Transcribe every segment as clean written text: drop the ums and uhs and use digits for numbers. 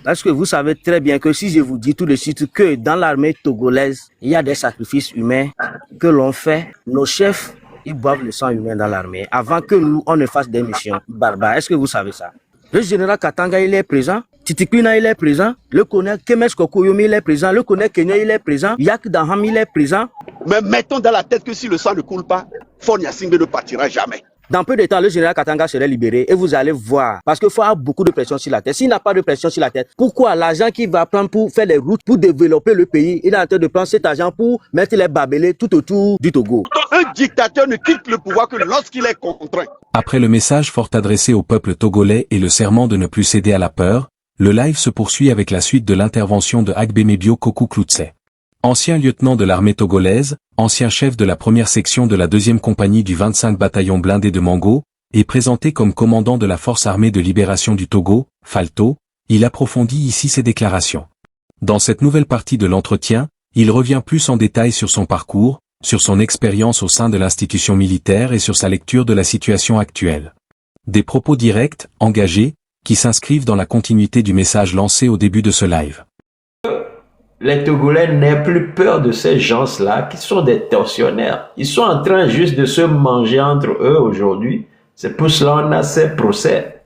Parce que vous savez très bien que si je vous dis tout de suite que dans l'armée togolaise, il y a des sacrifices humains que l'on fait, nos chefs, ils boivent le sang humain dans l'armée avant que nous, on ne fasse des missions barbares. Est-ce que vous savez ça? Le général Katanga, il est présent. Titikwina, il est présent. Le colonel Kemes Kokoyomi, il est présent. Le colonel Kenya, il est présent. Yak Daham, il est présent. Mais mettons dans la tête que si le sang ne coule pas, Faure Gnassingbé ne partira jamais. Dans peu de temps, le général Katanga serait libéré et vous allez voir. Parce qu'il faut avoir beaucoup de pression sur la tête. S'il n'a pas de pression sur la tête, pourquoi l'argent qu'il va prendre pour faire les routes, pour développer le pays, il est en train de prendre cet argent pour mettre les barbelés tout autour du Togo? Un dictateur ne quitte le pouvoir que lorsqu'il est contraint. Après le message fort adressé au peuple togolais et le serment de ne plus céder à la peur, le live se poursuit avec la suite de l'intervention de Agbemebio Koku Kloutse. Ancien lieutenant de l'armée togolaise, ancien chef de la première section de la 2e compagnie du 25 bataillon blindé de Mango, et présenté comme commandant de la Force armée de libération du Togo, FALTO, il approfondit ici ses déclarations. Dans cette nouvelle partie de l'entretien, il revient plus en détail sur son parcours, sur son expérience au sein de l'institution militaire et sur sa lecture de la situation actuelle. Des propos directs, engagés, qui s'inscrivent dans la continuité du message lancé au début de ce live. Les Togolais n'aient plus peur de ces gens-là qui sont des tortionnaires. Ils sont en train juste de se manger entre eux aujourd'hui. C'est pour cela qu'on a ces procès.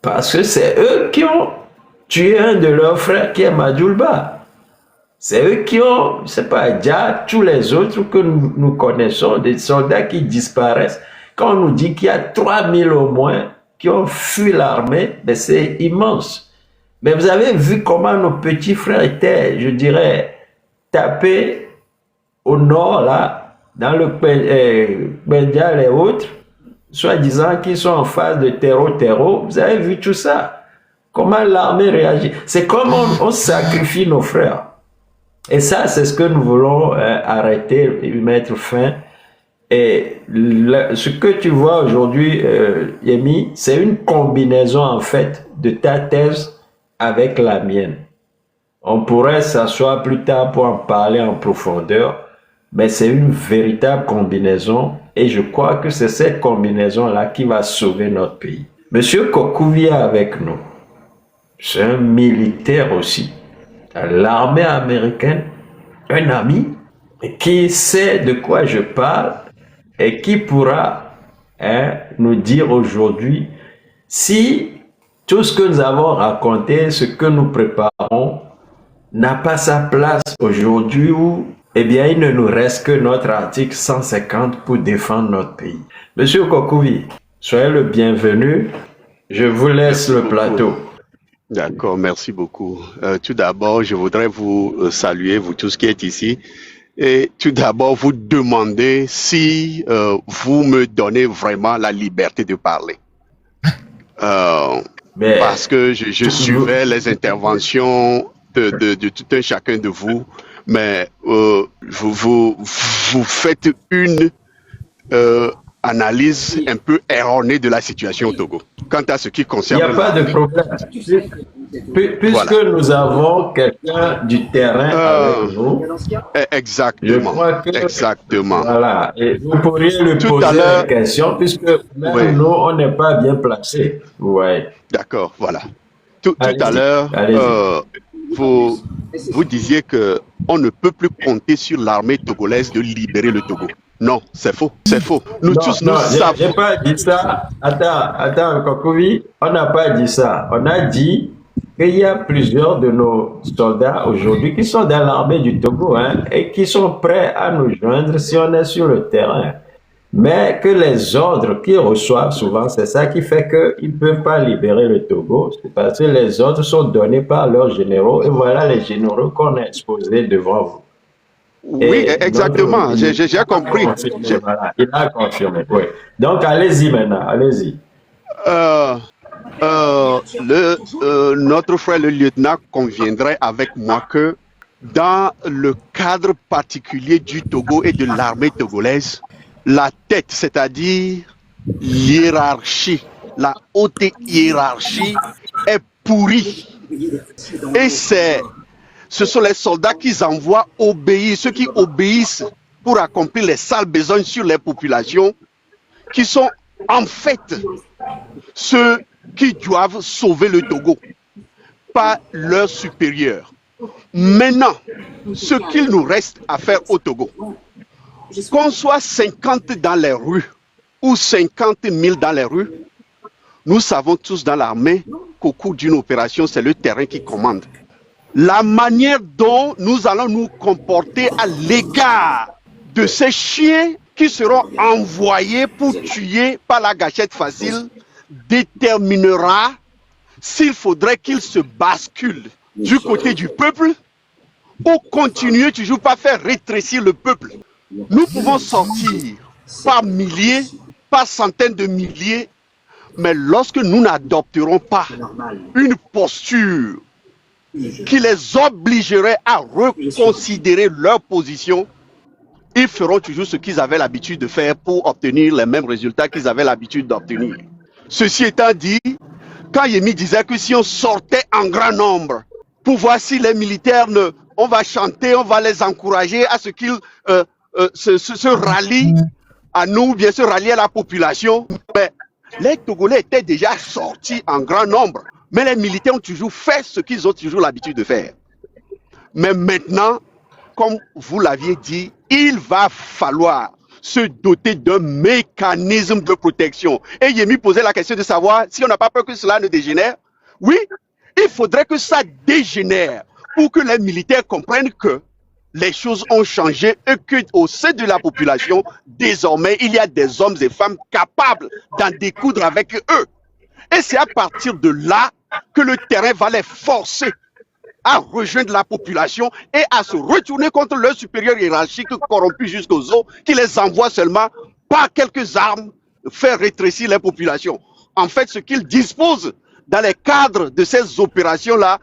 Parce que c'est eux qui ont tué un de leurs frères qui est Madjoulba. C'est eux qui ont, je sais pas, déjà tous les autres que nous connaissons, des soldats qui disparaissent. Quand on nous dit qu'il y a 3000 au moins qui ont fui l'armée, ben c'est immense. Mais vous avez vu comment nos petits frères étaient, je dirais, tapés au nord, là, dans le Bendial et autres, soi-disant qu'ils sont en phase de terreau. Vous avez vu tout ça? Comment l'armée réagit? C'est comme on sacrifie nos frères. Et ça, c'est ce que nous voulons arrêter et mettre fin. Et ce que tu vois aujourd'hui, Yemi, c'est une combinaison, en fait, de ta thèse avec la mienne. On pourrait s'asseoir plus tard pour en parler en profondeur, mais c'est une véritable combinaison et je crois que c'est cette combinaison-là qui va sauver notre pays. Monsieur Kokou est avec nous. C'est un militaire aussi. L'armée américaine, un ami qui sait de quoi je parle et qui pourra nous dire aujourd'hui si tout ce que nous avons raconté, ce que nous préparons, n'a pas sa place aujourd'hui où, eh bien, il ne nous reste que notre article 150 pour défendre notre pays. Monsieur Kokouvi, soyez le bienvenu. Je vous laisse le plateau. D'accord, merci beaucoup. Tout d'abord, je voudrais vous saluer, vous tous qui êtes ici, et tout d'abord vous demander si vous me donnez vraiment la liberté de parler. Parce que je suivais les interventions de tout un chacun de vous, mais vous faites une analyse un peu erronée de la situation au Togo. Quant à ce qui concerne... Il n'y a pas de problème. Puisque voilà, nous avons quelqu'un du terrain avec nous. Exactement. Je crois que, exactement. Voilà. Et vous pourriez lui poser une question, puisque même nous, on n'est pas bien placés. Ouais. D'accord, voilà. Tout à l'heure, vous disiez qu'on ne peut plus compter sur l'armée togolaise de libérer le Togo. Non, c'est faux, c'est faux. Nous tous, nous savons. Je n'ai pas dit ça. Attends, Kokouvi, on n'a pas dit ça. On a dit qu'il y a plusieurs de nos soldats aujourd'hui qui sont dans l'armée du Togo et qui sont prêts à nous joindre si on est sur le terrain. Mais que les ordres qu'ils reçoivent souvent, c'est ça qui fait qu'ils ne peuvent pas libérer le Togo. C'est parce que les ordres sont donnés par leurs généraux et voilà les généraux qu'on a exposés devant vous. Oui, exactement, j'ai compris. Voilà, il a confirmé, oui. Donc, allez-y maintenant, allez-y. Notre frère le lieutenant conviendrait avec moi que dans le cadre particulier du Togo et de l'armée togolaise, la tête, c'est-à-dire l'hiérarchie, la haute hiérarchie est pourrie. Et ce sont les soldats qui envoient obéir, ceux qui obéissent pour accomplir les sales besognes sur les populations, qui sont en fait ceux qui doivent sauver le Togo. par leurs supérieurs. Maintenant, ce qu'il nous reste à faire au Togo, qu'on soit 50 dans les rues ou 50 000 dans les rues, nous savons tous dans l'armée qu'au cours d'une opération, c'est le terrain qui commande. La manière dont nous allons nous comporter à l'égard de ces chiens qui seront envoyés pour tuer par la gâchette facile déterminera s'il faudrait qu'ils se basculent du côté du peuple ou continuer toujours par faire rétrécir le peuple. Nous pouvons sortir par milliers, par centaines de milliers, mais lorsque nous n'adopterons pas une posture qui les obligerait à reconsidérer leur position, ils feront toujours ce qu'ils avaient l'habitude de faire pour obtenir les mêmes résultats qu'ils avaient l'habitude d'obtenir. Ceci étant dit, quand Yemi disait que si on sortait en grand nombre pour voir si les militaires, on va chanter, on va les encourager à ce qu'ils se rallient à nous, ou bien se rallient à la population, mais les Togolais étaient déjà sortis en grand nombre. Mais les militaires ont toujours fait ce qu'ils ont toujours l'habitude de faire. Mais maintenant, comme vous l'aviez dit, il va falloir se doter d'un mécanisme de protection. Et Yemi posait la question de savoir si on n'a pas peur que cela ne dégénère. Oui, il faudrait que ça dégénère pour que les militaires comprennent que les choses ont changé et qu'au sein de la population, désormais, il y a des hommes et femmes capables d'en découdre avec eux. Et c'est à partir de là que le terrain va les forcer à rejoindre la population et à se retourner contre leurs supérieurs hiérarchiques corrompus jusqu'aux os, qui les envoient seulement par quelques armes faire rétrécir les populations. En fait, ce qu'ils disposent dans les cadres de ces opérations-là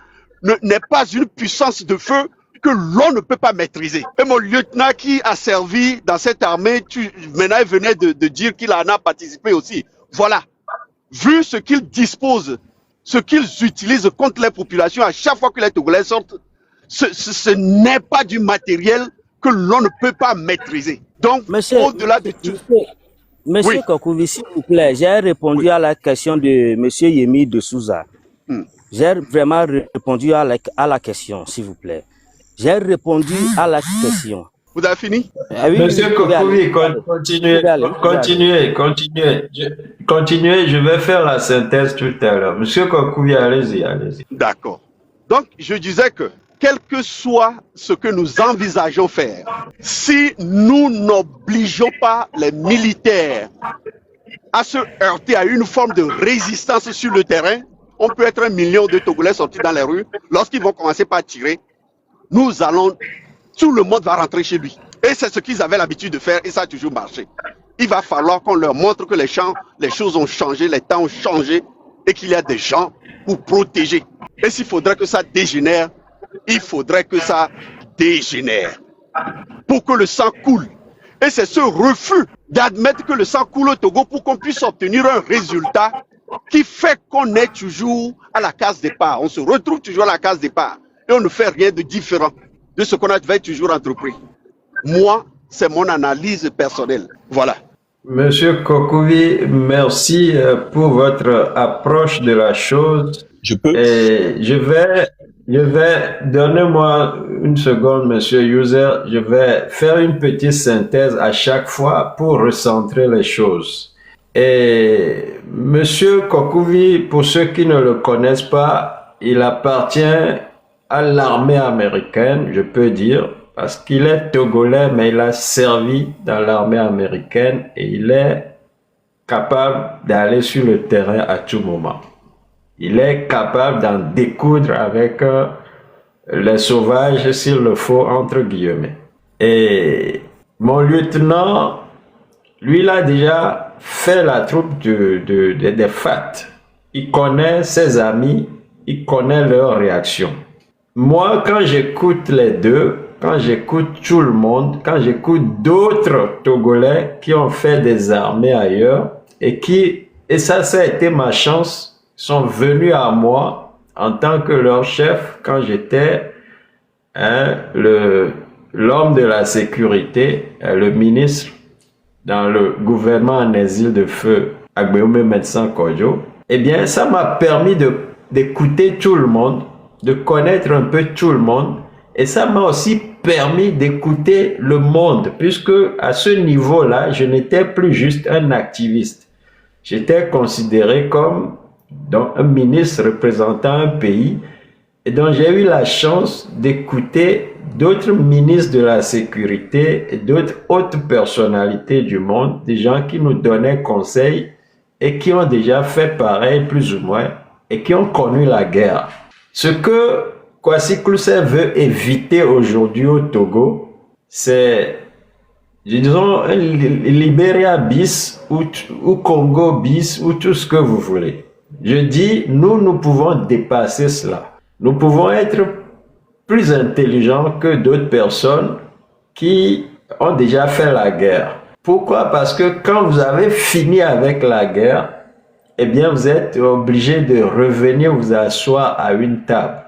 n'est pas une puissance de feu que l'on ne peut pas maîtriser. Et mon lieutenant qui a servi dans cette armée, maintenant il venait de dire qu'il en a participé aussi. Voilà. Vu ce qu'ils disposent, ce qu'ils utilisent contre les populations à chaque fois que les Togolais sortent, ce n'est pas du matériel que l'on ne peut pas maîtriser. Donc, au-delà de tout... Monsieur Oui. Kokouvi, s'il vous plaît, j'ai répondu à la question de Monsieur Yemi de Souza. J'ai vraiment répondu à la question, s'il vous plaît. J'ai répondu à la question. Vous avez fini? Ah oui, Monsieur Kokouvi, continuez, je vais faire la synthèse tout à l'heure. Monsieur Kokouvi, allez-y. D'accord. Donc, je disais que, quel que soit ce que nous envisageons faire, si nous n'obligeons pas les militaires à se heurter à une forme de résistance sur le terrain, on peut être 1 million de Togolais sortis dans les rues. Lorsqu'ils vont commencer par tirer, tout le monde va rentrer chez lui. Et c'est ce qu'ils avaient l'habitude de faire et ça a toujours marché. Il va falloir qu'on leur montre que les choses ont changé, les temps ont changé et qu'il y a des gens pour protéger. Et s'il faudrait que ça dégénère, il faudrait que ça dégénère pour que le sang coule. Et c'est ce refus d'admettre que le sang coule au Togo pour qu'on puisse obtenir un résultat qui fait qu'on est toujours à la case départ. On se retrouve toujours à la case départ et on ne fait rien de différent de ce qu'on avait toujours entrepris. Moi, c'est mon analyse personnelle. Voilà. Monsieur Kokouvi, merci pour votre approche de la chose. Je peux? Je vais, donnez-moi une seconde, monsieur User, je vais faire une petite synthèse à chaque fois pour recentrer les choses. Et monsieur Kokouvi, pour ceux qui ne le connaissent pas, il appartient à l'armée américaine, je peux dire, parce qu'il est togolais, mais il a servi dans l'armée américaine et il est capable d'aller sur le terrain à tout moment. Il est capable d'en découdre avec les sauvages, s'il le faut, entre guillemets. Et mon lieutenant, lui, il a déjà fait la troupe des FAT. Il connaît ses amis, il connaît leurs réactions. Moi, quand j'écoute les deux, quand j'écoute tout le monde, quand j'écoute d'autres Togolais qui ont fait des armées ailleurs et ça a été ma chance, sont venus à moi en tant que leur chef quand j'étais l'homme de la sécurité, le ministre dans le gouvernement en exil de feu Agbeoumé Médecin Kodjo. Eh bien, ça m'a permis d'écouter tout le monde de connaître un peu tout le monde. Et ça m'a aussi permis d'écouter le monde, puisque à ce niveau-là, je n'étais plus juste un activiste. J'étais considéré comme donc, un ministre représentant un pays, et donc j'ai eu la chance d'écouter d'autres ministres de la sécurité et d'autres hautes personnalités du monde, des gens qui nous donnaient conseil et qui ont déjà fait pareil plus ou moins et qui ont connu la guerre. Ce que Kwasi Kloutsé veut éviter aujourd'hui au Togo, c'est, disons, un Libéria bis ou Congo bis ou tout ce que vous voulez. Je dis, nous pouvons dépasser cela. Nous pouvons être plus intelligents que d'autres personnes qui ont déjà fait la guerre. Pourquoi? Parce que quand vous avez fini avec la guerre, eh bien, vous êtes obligé de revenir vous asseoir à une table.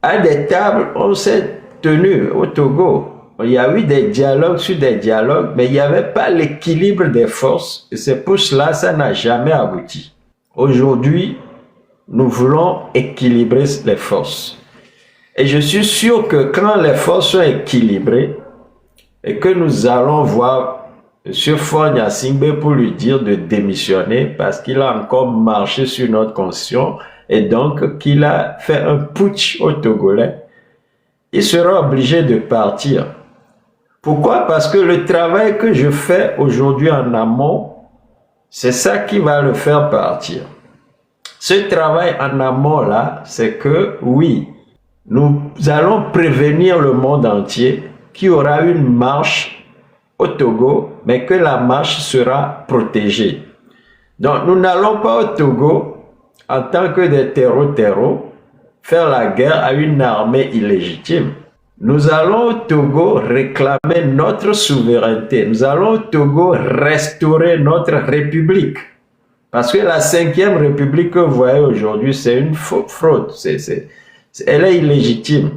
À des tables, on s'est tenu au Togo. Il y a eu des dialogues sur des dialogues, mais il n'y avait pas l'équilibre des forces. Et c'est pour cela que ça n'a jamais abouti. Aujourd'hui, nous voulons équilibrer les forces. Et je suis sûr que quand les forces sont équilibrées et que nous allons voir M. Faure Gnassingbé pour lui dire de démissionner parce qu'il a encore marché sur notre constitution et donc qu'il a fait un putsch aux Togolais, il sera obligé de partir. Pourquoi? Parce que le travail que je fais aujourd'hui en amont, c'est ça qui va le faire partir. Ce travail en amont-là, c'est que, oui, nous allons prévenir le monde entier qu'il y aura une marche au Togo, mais que la marche sera protégée. Donc, nous n'allons pas au Togo, en tant que des terreaux, faire la guerre à une armée illégitime. Nous allons au Togo réclamer notre souveraineté. Nous allons au Togo restaurer notre république. Parce que la 5e République que vous voyez aujourd'hui, c'est une fraude. Elle est illégitime.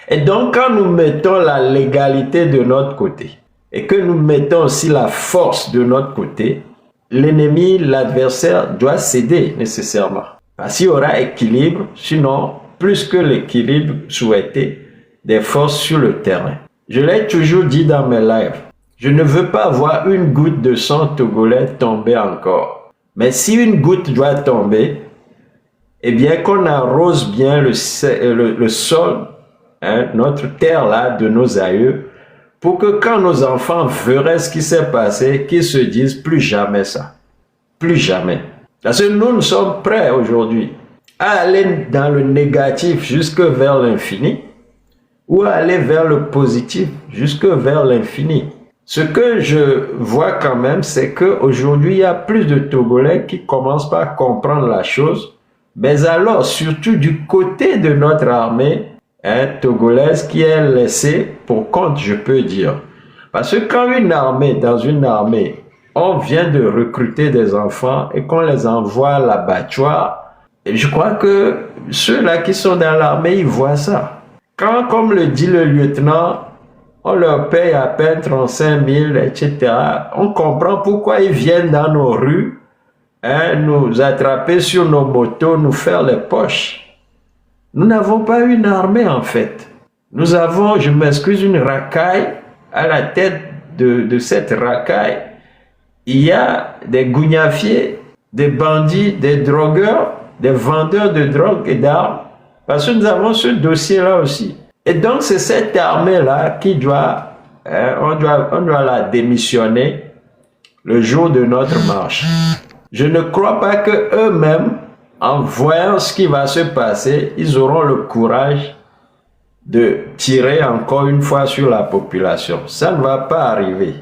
Et donc, quand nous mettons la légalité de notre côté et que nous mettons aussi la force de notre côté, l'ennemi, l'adversaire doit céder nécessairement. Parce qu'il y aura équilibre, sinon, plus que l'équilibre souhaité des forces sur le terrain. Je l'ai toujours dit dans mes lives, je ne veux pas voir une goutte de sang togolais tomber encore. Mais si une goutte doit tomber, eh bien qu'on arrose bien le sol, hein, notre terre là, de nos aïeux, pour que quand nos enfants verraient ce qui s'est passé, qu'ils se disent plus jamais ça. Plus jamais. Parce que nous sommes prêts aujourd'hui à aller dans le négatif jusque vers l'infini ou à aller vers le positif jusque vers l'infini. Ce que je vois quand même, c'est qu'aujourd'hui, il y a plus de Togolais qui commencent par comprendre la chose, mais alors, surtout du côté de notre armée togolaise qui est laissée pour compte, je peux dire. Parce que quand dans une armée, on vient de recruter des enfants et qu'on les envoie à l'abattoir, je crois que ceux-là qui sont dans l'armée, ils voient ça. Quand, comme le dit le lieutenant, on leur paye à peine 35 000, etc. On comprend pourquoi ils viennent dans nos rues, nous attraper sur nos motos, nous faire les poches. Nous n'avons pas une armée en fait. Nous avons, je m'excuse, une racaille. À la tête de cette racaille, il y a des gougnafiers, des bandits, des drogueurs, des vendeurs de drogue et d'armes. Parce que nous avons ce dossier-là aussi. Et donc, c'est cette armée-là qui doit, on doit la démissionner le jour de notre marche. Je ne crois pas que eux-mêmes, en voyant ce qui va se passer, ils auront le courage de tirer encore une fois sur la population. Ça ne va pas arriver.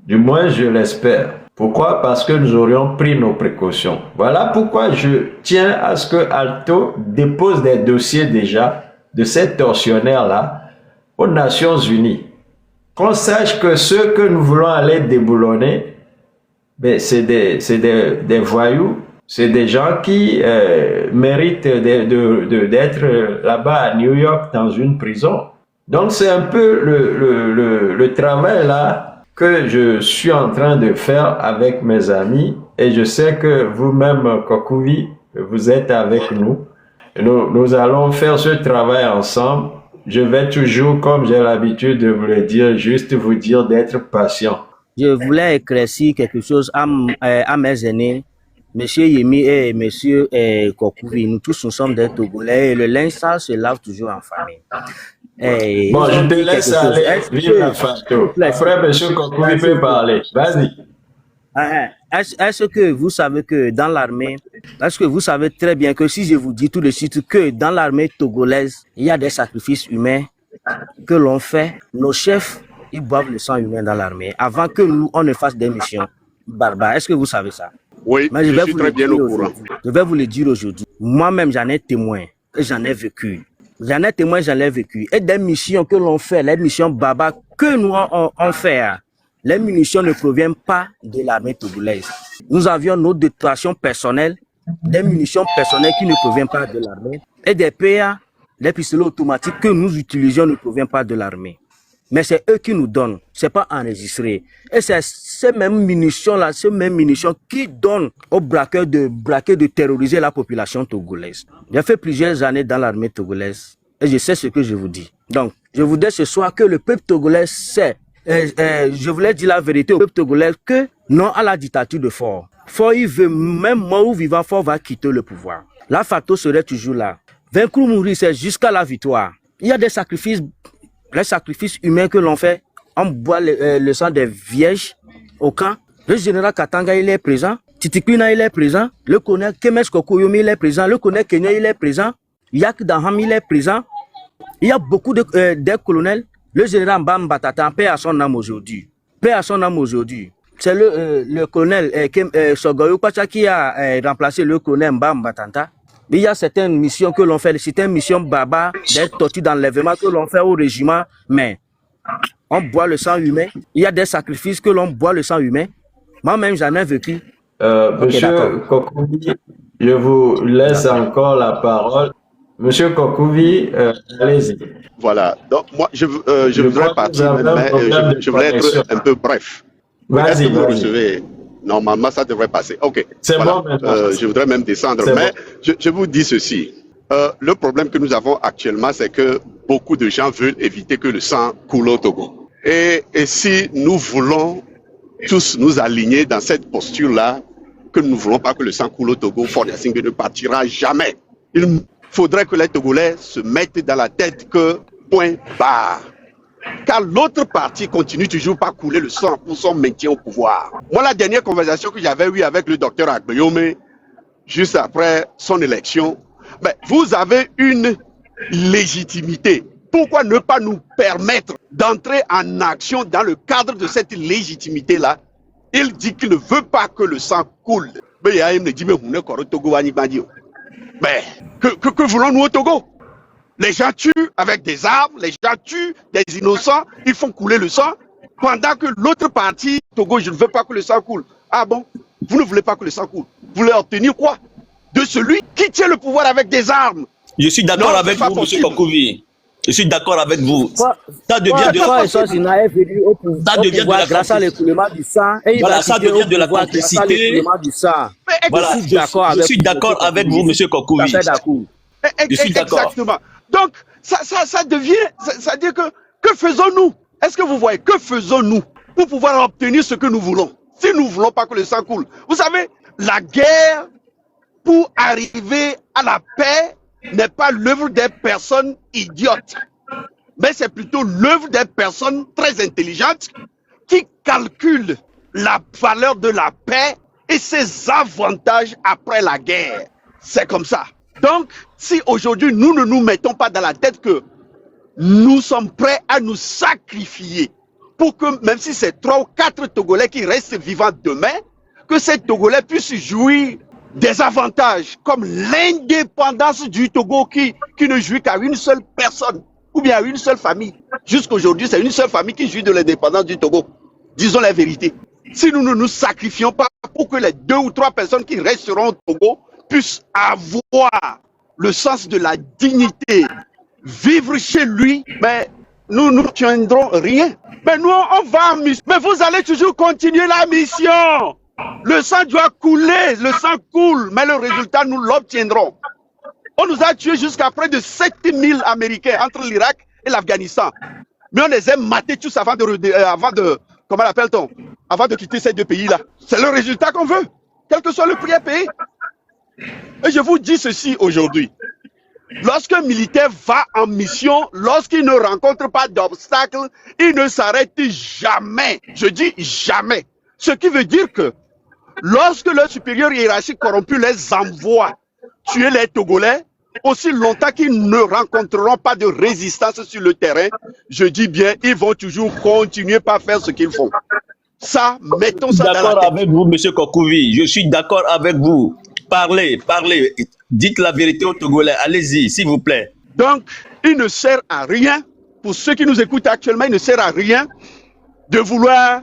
Du moins, je l'espère. Pourquoi? Parce que nous aurions pris nos précautions. Voilà pourquoi je tiens à ce que Alto dépose des dossiers déjà de ces tortionnaires-là aux Nations Unies. Qu'on sache que ceux que nous voulons aller déboulonner, ben, c'est des voyous, c'est des gens qui méritent d'être là-bas à New York dans une prison. Donc c'est un peu le travail là que je suis en train de faire avec mes amis et je sais que vous-même, Kokouvi, vous êtes avec nous. nous allons faire ce travail ensemble. Je vais toujours, comme j'ai l'habitude de vous le dire, juste vous dire d'être patient. Je voulais éclaircir quelque chose à mes aînés, Monsieur Yemi et Monsieur Kokouvi. Nous tous, nous sommes des Togolais et le linge sale se lave toujours en famille. Bon, je te laisse aller. Vive la Fatou. Après, Monsieur Kokouvi peut parler. Vas-y. Est-ce que vous savez que dans l'armée, est-ce que vous savez très bien que si je vous dis tout de suite que dans l'armée togolaise, il y a des sacrifices humains que l'on fait, nos chefs, ils boivent le sang humain dans l'armée avant que nous, on ne fasse des missions barbares. Est-ce que vous savez ça? Oui, Mais je suis très bien au courant. Je vais vous le dire aujourd'hui. Moi-même, j'en ai témoin et j'en ai vécu. J'en ai témoin, j'en ai vécu. Et des missions que l'on fait, les missions barbares que nous on fait, les munitions ne proviennent pas de l'armée togolaise. Nous avions nos dotations personnelles, des munitions personnelles qui ne proviennent pas de l'armée, et des PA, des pistolets automatiques que nous utilisions ne proviennent pas de l'armée. Mais c'est eux qui nous donnent, c'est pas enregistré. Et c'est ces mêmes munitions-là, ces mêmes munitions qui donnent aux braqueurs de terroriser la population togolaise. J'ai fait plusieurs années dans l'armée togolaise et je sais ce que je vous dis. Donc, je vous dis ce soir que le peuple togolais sait. Je voulais dire la vérité au peuple togolais que non à la dictature de Faure. Faure, il veut, même mort ou vivant, Faure va quitter le pouvoir. La Fatou serait toujours là. Vaincre ou mourir, c'est jusqu'à la victoire. Il y a des sacrifices, les sacrifices humains que l'on fait. On boit le sang des vierges au camp. Le général Katanga, il est présent. Titikwina, il est présent. Le colonel Kemes Kokoyomi, il est présent. Le colonel Kenya, il est présent. Yak Daham, il est présent. Il y a beaucoup de colonels. Le général Mbam Batata, paix à son âme aujourd'hui. Paix à son âme aujourd'hui. C'est le colonel Sogoyo Pacha qui a remplacé le colonel Mbam Batata. Il y a certaines missions que l'on fait, certaines missions barbares, des tortures d'enlèvement que l'on fait au régiment, mais on boit le sang humain. Il y a des sacrifices que l'on boit le sang humain. Moi-même, j'en ai vécu. Monsieur Kokouvi, je vous laisse encore la parole. Monsieur Kokouvi, allez-y. Voilà. Donc, moi, je voudrais partir, mais je voulais être un peu bref. Est-ce que vous recevez? Normalement, ça devrait passer. OK. C'est voilà. Bon, je voudrais même descendre. Mais bon. je vous dis ceci. Le problème que nous avons actuellement, c'est que beaucoup de gens veulent éviter que le sang coule au Togo. Et si nous voulons tous nous aligner dans cette posture-là, que nous ne voulons pas que le sang coule au Togo, Faure Gnassingbé ne partira jamais. Il faudrait que les Togolais se mettent dans la tête que point barre. Car l'autre partie continue toujours pas couler le sang pour son maintien au pouvoir. Moi, la dernière conversation que j'avais eue avec le docteur Agbeyome, juste après son élection, ben, vous avez une légitimité. Pourquoi ne pas nous permettre d'entrer en action dans le cadre de cette légitimité-là? Il dit qu'il ne veut pas que le sang coule. Mais que voulons-nous au Togo? Les gens tuent avec des armes, les gens tuent des innocents, ils font couler le sang, pendant que l'autre partie, Togo, je ne veux pas que le sang coule. Ah bon? Vous ne voulez pas que le sang coule? Vous voulez obtenir quoi? De celui qui tient le pouvoir avec des armes. Je suis d'accord avec vous, M. Kokouvi. Je suis d'accord avec vous. Ça devient de la grâce à l'écoulement du sang. Voilà, ça devient de la complicité. Voilà, je suis d'accord avec vous, M. Kokouvi. Je suis d'accord. Exactement. Donc, ça devient, ça dit que faisons-nous? Est-ce que vous voyez, que faisons-nous pour pouvoir obtenir ce que nous voulons? Si nous ne voulons pas que le sang coule. Vous savez, la guerre, pour arriver à la paix, n'est pas l'œuvre des personnes idiotes, mais c'est plutôt l'œuvre des personnes très intelligentes qui calculent la valeur de la paix et ses avantages après la guerre. C'est comme ça. Donc, si aujourd'hui nous ne nous mettons pas dans la tête que nous sommes prêts à nous sacrifier pour que, même si c'est 3 ou 4 Togolais qui restent vivants demain, que ces Togolais puissent jouir des avantages comme l'indépendance du Togo qui ne jouit qu'à une seule personne ou bien à une seule famille. Jusqu'aujourd'hui, c'est une seule famille qui jouit de l'indépendance du Togo. Disons la vérité. Si nous ne nous sacrifions pas pour que les 2 ou 3 personnes qui resteront au Togo puissent avoir le sens de la dignité, vivre chez lui, mais nous ne tiendrons rien. Mais nous, on va en mission. Mais vous allez toujours continuer la mission. Le sang doit couler, le sang coule, mais le résultat, nous l'obtiendrons. On nous a tués jusqu'à près de 7000 Américains entre l'Irak et l'Afghanistan. Mais on les a matés tous avant de comment l'appelle-t-on? Avant de quitter ces deux pays-là. C'est le résultat qu'on veut, quel que soit le prix à payer. Et je vous dis ceci aujourd'hui. Lorsqu'un militaire va en mission, lorsqu'il ne rencontre pas d'obstacles, il ne s'arrête jamais. Je dis jamais. Ce qui veut dire que lorsque leur supérieur hiérarchique corrompu les envoie tuer les Togolais, aussi longtemps qu'ils ne rencontreront pas de résistance sur le terrain, je dis bien, ils vont toujours continuer par faire ce qu'ils font. Ça, mettons ça dans la tête. D'accord avec vous, M. Kokouvi. Je suis d'accord avec vous. Parlez. Dites la vérité aux Togolais. Allez-y, s'il vous plaît. Donc, il ne sert à rien, pour ceux qui nous écoutent actuellement, il ne sert à rien de vouloir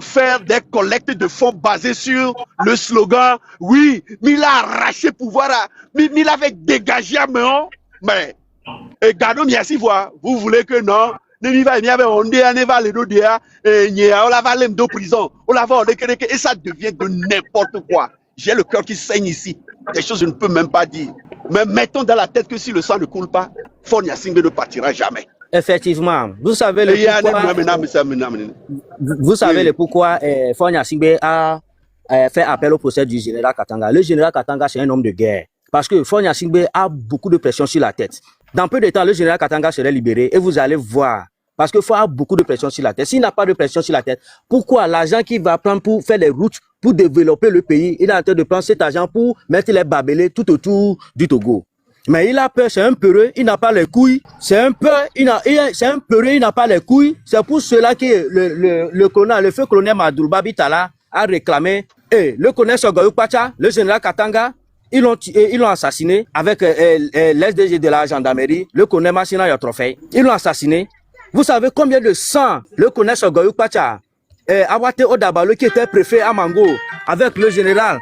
faire des collectes de fonds basés sur le slogan « Oui, mais il a arraché pouvoir, mais il avait dégagé à main. » Mais, gardons bien si vous voulez que non, et ça devient de n'importe quoi. J'ai le cœur qui saigne ici. Des choses que je ne peux même pas dire. Mais mettons dans la tête que si le sang ne coule pas, Fonia Singbe ne partira jamais. Effectivement, vous savez le pourquoi Fonia Singbe a fait appel au procès du général Katanga. Le général Katanga, c'est un homme de guerre. Parce que Fonia Singbe a beaucoup de pression sur la tête. Dans peu de temps, le général Katanga serait libéré et vous allez voir. Parce qu'il faut avoir beaucoup de pression sur la tête. S'il n'a pas de pression sur la tête, pourquoi l'argent qu'il va prendre pour faire les routes, pour développer le pays, il est en train de prendre cet argent pour mettre les barbelés tout autour du Togo? Mais il a peur, c'est un peureux, il n'a pas les couilles. C'est un peureux, il n'a pas les couilles. C'est pour cela que le feu colonel Madoulba Bitala a réclamé. Et le colonel Sogoyou Pacha, le général Katanga, ils l'ont assassiné avec l'SDG de la gendarmerie, le colonel Massina Yotrofei. Ils l'ont assassiné. Vous savez combien de sang le colonel Sogoyou Pacha, Awate Odabalo qui était préfet à Mango, avec le général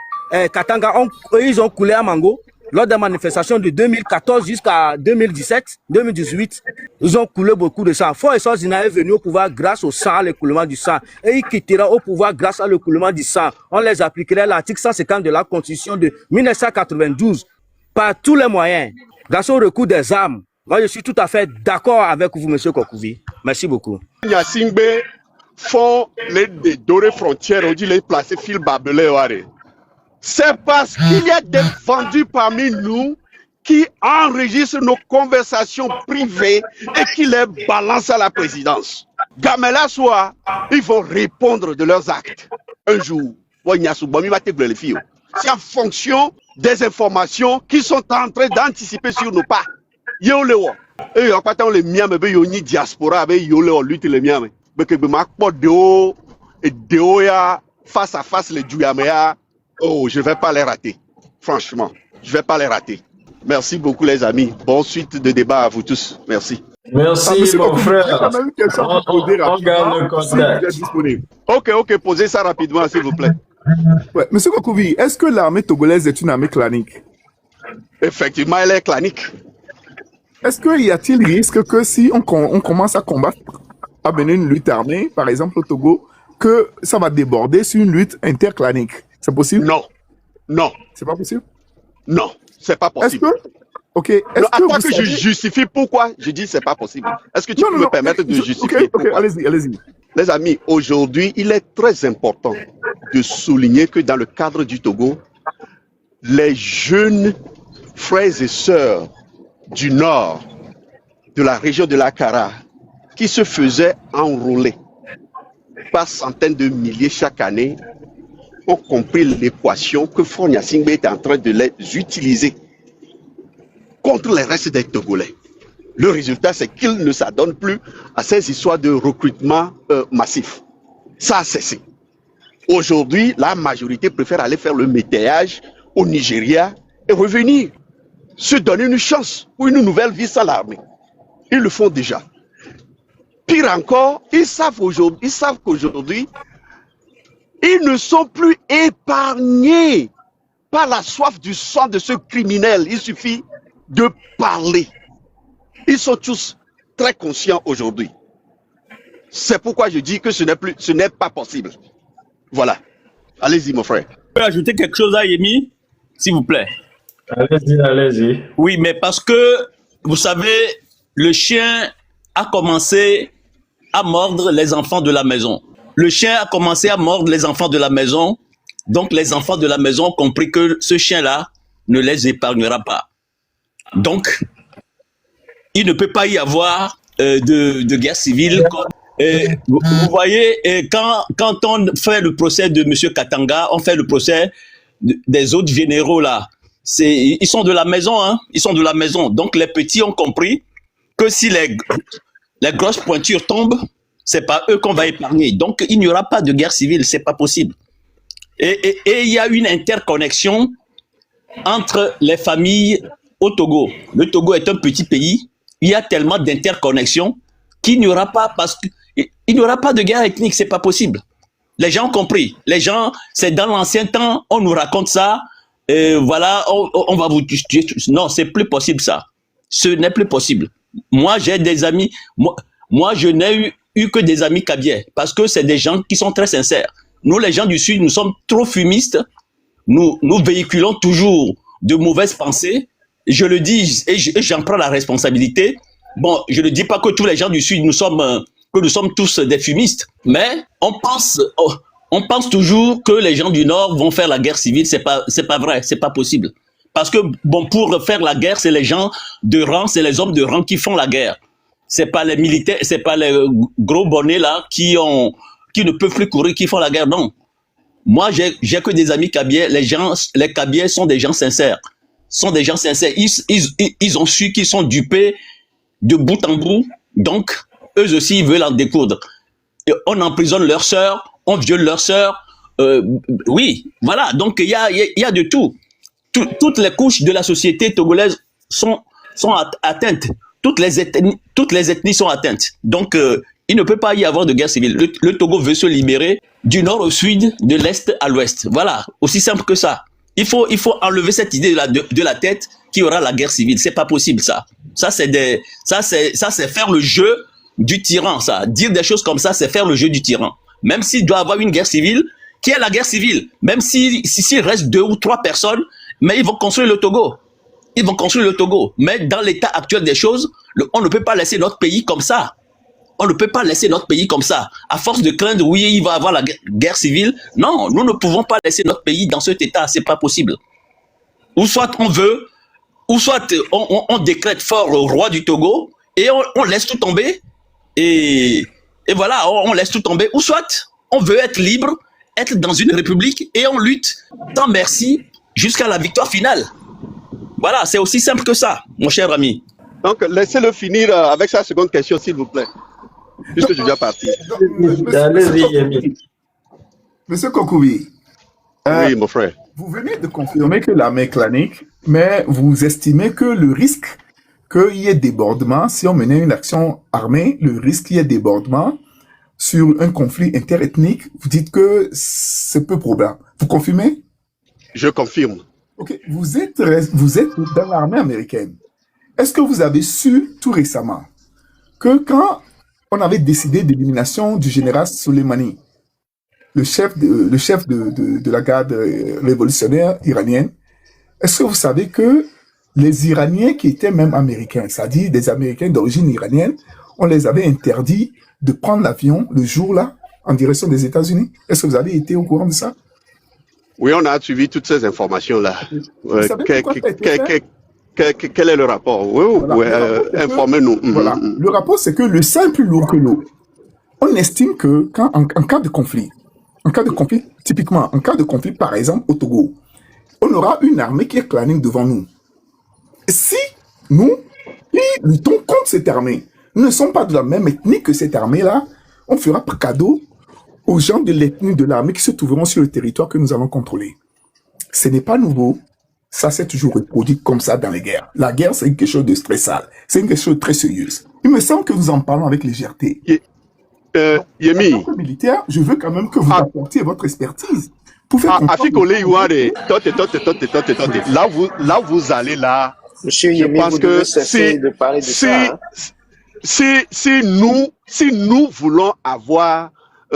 Katanga, ils ont coulé à Mango. Lors des manifestations de 2014 jusqu'à 2017, 2018, ils ont coulé beaucoup de sang. Fort et Sozina est venu au pouvoir grâce au sang, à l'écoulement du sang. Et il quittera au pouvoir grâce à l'écoulement du sang. On les appliquerait l'article 150 de la Constitution de 1992 par tous les moyens, grâce au recours des armes. Moi, je suis tout à fait d'accord avec vous, M. Kokouvi. Merci beaucoup. Yasingbe font les dorées frontières, on dit les placer fil barbelé. C'est parce qu'il y a des vendus parmi nous qui enregistrent nos conversations privées et qui les balancent à la présidence. Gamela soit, ils vont répondre de leurs actes. Un jour, c'est en fonction des informations qui sont en train d'anticiper sur nos pas. Yolewo. Et on les miam be yoni diaspora be yolewo lutte les miam. Mais que ma po deo et deo ya face à face les djuyamea. Oh, je vais pas les rater. Franchement, je vais pas les rater. Merci beaucoup les amis. Bonne suite de débat à vous tous. Merci. Merci mon frère. On garde le contact. Ok, posez ça rapidement s'il vous plaît. Ouais, Monsieur Kokouvi, est-ce que l'armée togolaise est une armée clanique? Effectivement, elle est clanique. Est-ce qu'il y a-t-il risque que si on commence à combattre, à mener une lutte armée, par exemple au Togo, que ça va déborder sur une lutte interclanique? C'est possible? Non. C'est pas possible? Non, c'est pas possible. Attends que je justifie pourquoi je dis c'est pas possible. Est-ce que tu peux me permettre de justifier? Ok, allez-y. Les amis, aujourd'hui, il est très important de souligner que dans le cadre du Togo, les jeunes frères et sœurs du nord, de la région de l'Akara, qui se faisaient enrôler par centaines de milliers chaque année, ont compris l'équation que Fonia Singbe est en train de les utiliser contre les restes des Togolais. Le résultat, c'est qu'ils ne s'adonnent plus à ces histoires de recrutement massif. Ça a cessé. Aujourd'hui, la majorité préfère aller faire le métayage au Nigeria et revenir, se donner une chance pour une nouvelle vie sans l'armée. Ils le font déjà. Pire encore, ils savent qu'aujourd'hui, ils ne sont plus épargnés par la soif du sang de ce criminel. Il suffit de parler. Ils sont tous très conscients aujourd'hui. C'est pourquoi je dis que ce n'est pas possible. Voilà. Allez-y, mon frère. Je peux ajouter quelque chose à Yemi, s'il vous plaît. Allez-y, allez-y. Oui, mais parce que, vous savez, le chien a commencé à mordre les enfants de la maison. Le chien a commencé à mordre les enfants de la maison. Donc, les enfants de la maison ont compris que ce chien-là ne les épargnera pas. Donc, il ne peut pas y avoir de guerre civile. Vous voyez, quand on fait le procès de M. Katanga, on fait le procès des autres généraux là. Ils sont de la maison, hein. Ils sont de la maison. Donc les petits ont compris que si les grosses pointures tombent, c'est pas eux qu'on va épargner. Donc il n'y aura pas de guerre civile, c'est pas possible. Et il y a une interconnexion entre les familles au Togo. Le Togo est un petit pays. Il y a tellement d'interconnexions qu'il n'y aura pas, parce qu'il n'y aura pas de guerre ethnique, c'est pas possible. Les gens ont compris. Les gens, c'est dans l'ancien temps, on nous raconte ça, voilà, on va vous tuer. Non, c'est plus possible ça. Ce n'est plus possible. Moi, j'ai des amis, moi je n'ai eu que des amis kabyais, parce que c'est des gens qui sont très sincères. Nous, les gens du Sud, nous sommes trop fumistes. Nous véhiculons toujours de mauvaises pensées. Je le dis et j'en prends la responsabilité. Bon, je ne dis pas que tous les gens du Sud, que nous sommes tous des fumistes, mais on pense toujours que les gens du Nord vont faire la guerre civile. C'est pas vrai, c'est pas possible. Parce que, bon, pour faire la guerre, c'est les gens de rang, c'est les hommes de rang qui font la guerre. C'est pas les militaires, c'est pas les gros bonnets là qui ne peuvent plus courir, qui font la guerre, non. Moi, j'ai que des amis kabyais. Les kabyais sont des gens sincères. Sont des gens sincères. Ils ont su qu'ils sont dupés de bout en bout. Donc, eux aussi, ils veulent en découdre. Et on emprisonne leurs sœurs, on viole leurs sœurs. Oui, voilà. Donc, il y a de tout. Toutes les couches de la société togolaise sont atteintes. Toutes les ethnies sont atteintes. Donc, il ne peut pas y avoir de guerre civile. Le Togo veut se libérer du nord au sud, de l'est à l'ouest. Voilà, aussi simple que ça. Il faut enlever cette idée de la tête qu'il y aura la guerre civile. C'est pas possible ça. Ça c'est faire le jeu du tyran. Ça, dire des choses comme ça, c'est faire le jeu du tyran. Même s'il doit y avoir une guerre civile, qui est la guerre civile? Même s'il reste 2 ou 3 personnes, mais ils vont construire le Togo. Ils vont construire le Togo. Mais dans l'état actuel des choses, on ne peut pas laisser notre pays comme ça. On ne peut pas laisser notre pays comme ça. À force de craindre, oui, il va y avoir la guerre civile. Non, nous ne pouvons pas laisser notre pays dans cet état. C'est pas possible. Ou soit on veut, ou soit on décrète fort le roi du Togo et on laisse tout tomber. Et voilà, on laisse tout tomber. Ou soit on veut être libre, être dans une république et on lutte sans merci jusqu'à la victoire finale. Voilà, c'est aussi simple que ça, mon cher ami. Donc, laissez-le finir avec sa seconde question, s'il vous plaît. Puisque je suis déjà parti. Allez-y, Yemi. Monsieur Kokoui, Oui, mon frère. vous venez de confirmer que l'armée est clanique, mais vous estimez que le risque qu'il y ait débordement, si on menait une action armée, le risque qu'il y ait débordement sur un conflit interethnique, vous dites que c'est peu probable. Vous confirmez? Je confirme. Ok, vous êtes dans l'armée américaine. Est-ce que vous avez su tout récemment que quand on avait décidé de l'élimination du général Soleimani, le chef de la garde révolutionnaire iranienne, est-ce que vous savez que les Iraniens qui étaient même américains, c'est-à-dire des Américains d'origine iranienne, on les avait interdit de prendre l'avion le jour-là en direction des États-Unis? Est-ce que vous avez été au courant de ça? Oui, on a suivi toutes ces informations-là. Vous savez pourquoi ça a été fait? Quel est le rapport? Oui, Voilà, informez-nous. Voilà. Le rapport, c'est que le sang est plus lourd que l'eau. On estime que en cas de conflit, typiquement en cas de conflit, par exemple au Togo, on aura une armée qui est clanique devant nous. Si nous luttons contre cette armée, nous ne sommes pas de la même ethnie que cette armée-là, on fera cadeau aux gens de l'ethnie de l'armée qui se trouveront sur le territoire que nous allons contrôler. Ce n'est pas nouveau. Ça s'est toujours reproduit comme ça dans les guerres. La guerre, c'est quelque chose de stressant. C'est quelque chose de très sérieux. Il me semble que nous en parlons avec légèreté. Yemi. En tant que militaire, je veux quand même que vous apportiez votre expertise. Pour faire Là, vous allez là. Monsieur Yemi, vous devez cesser de parler de ça. Si nous voulons avoir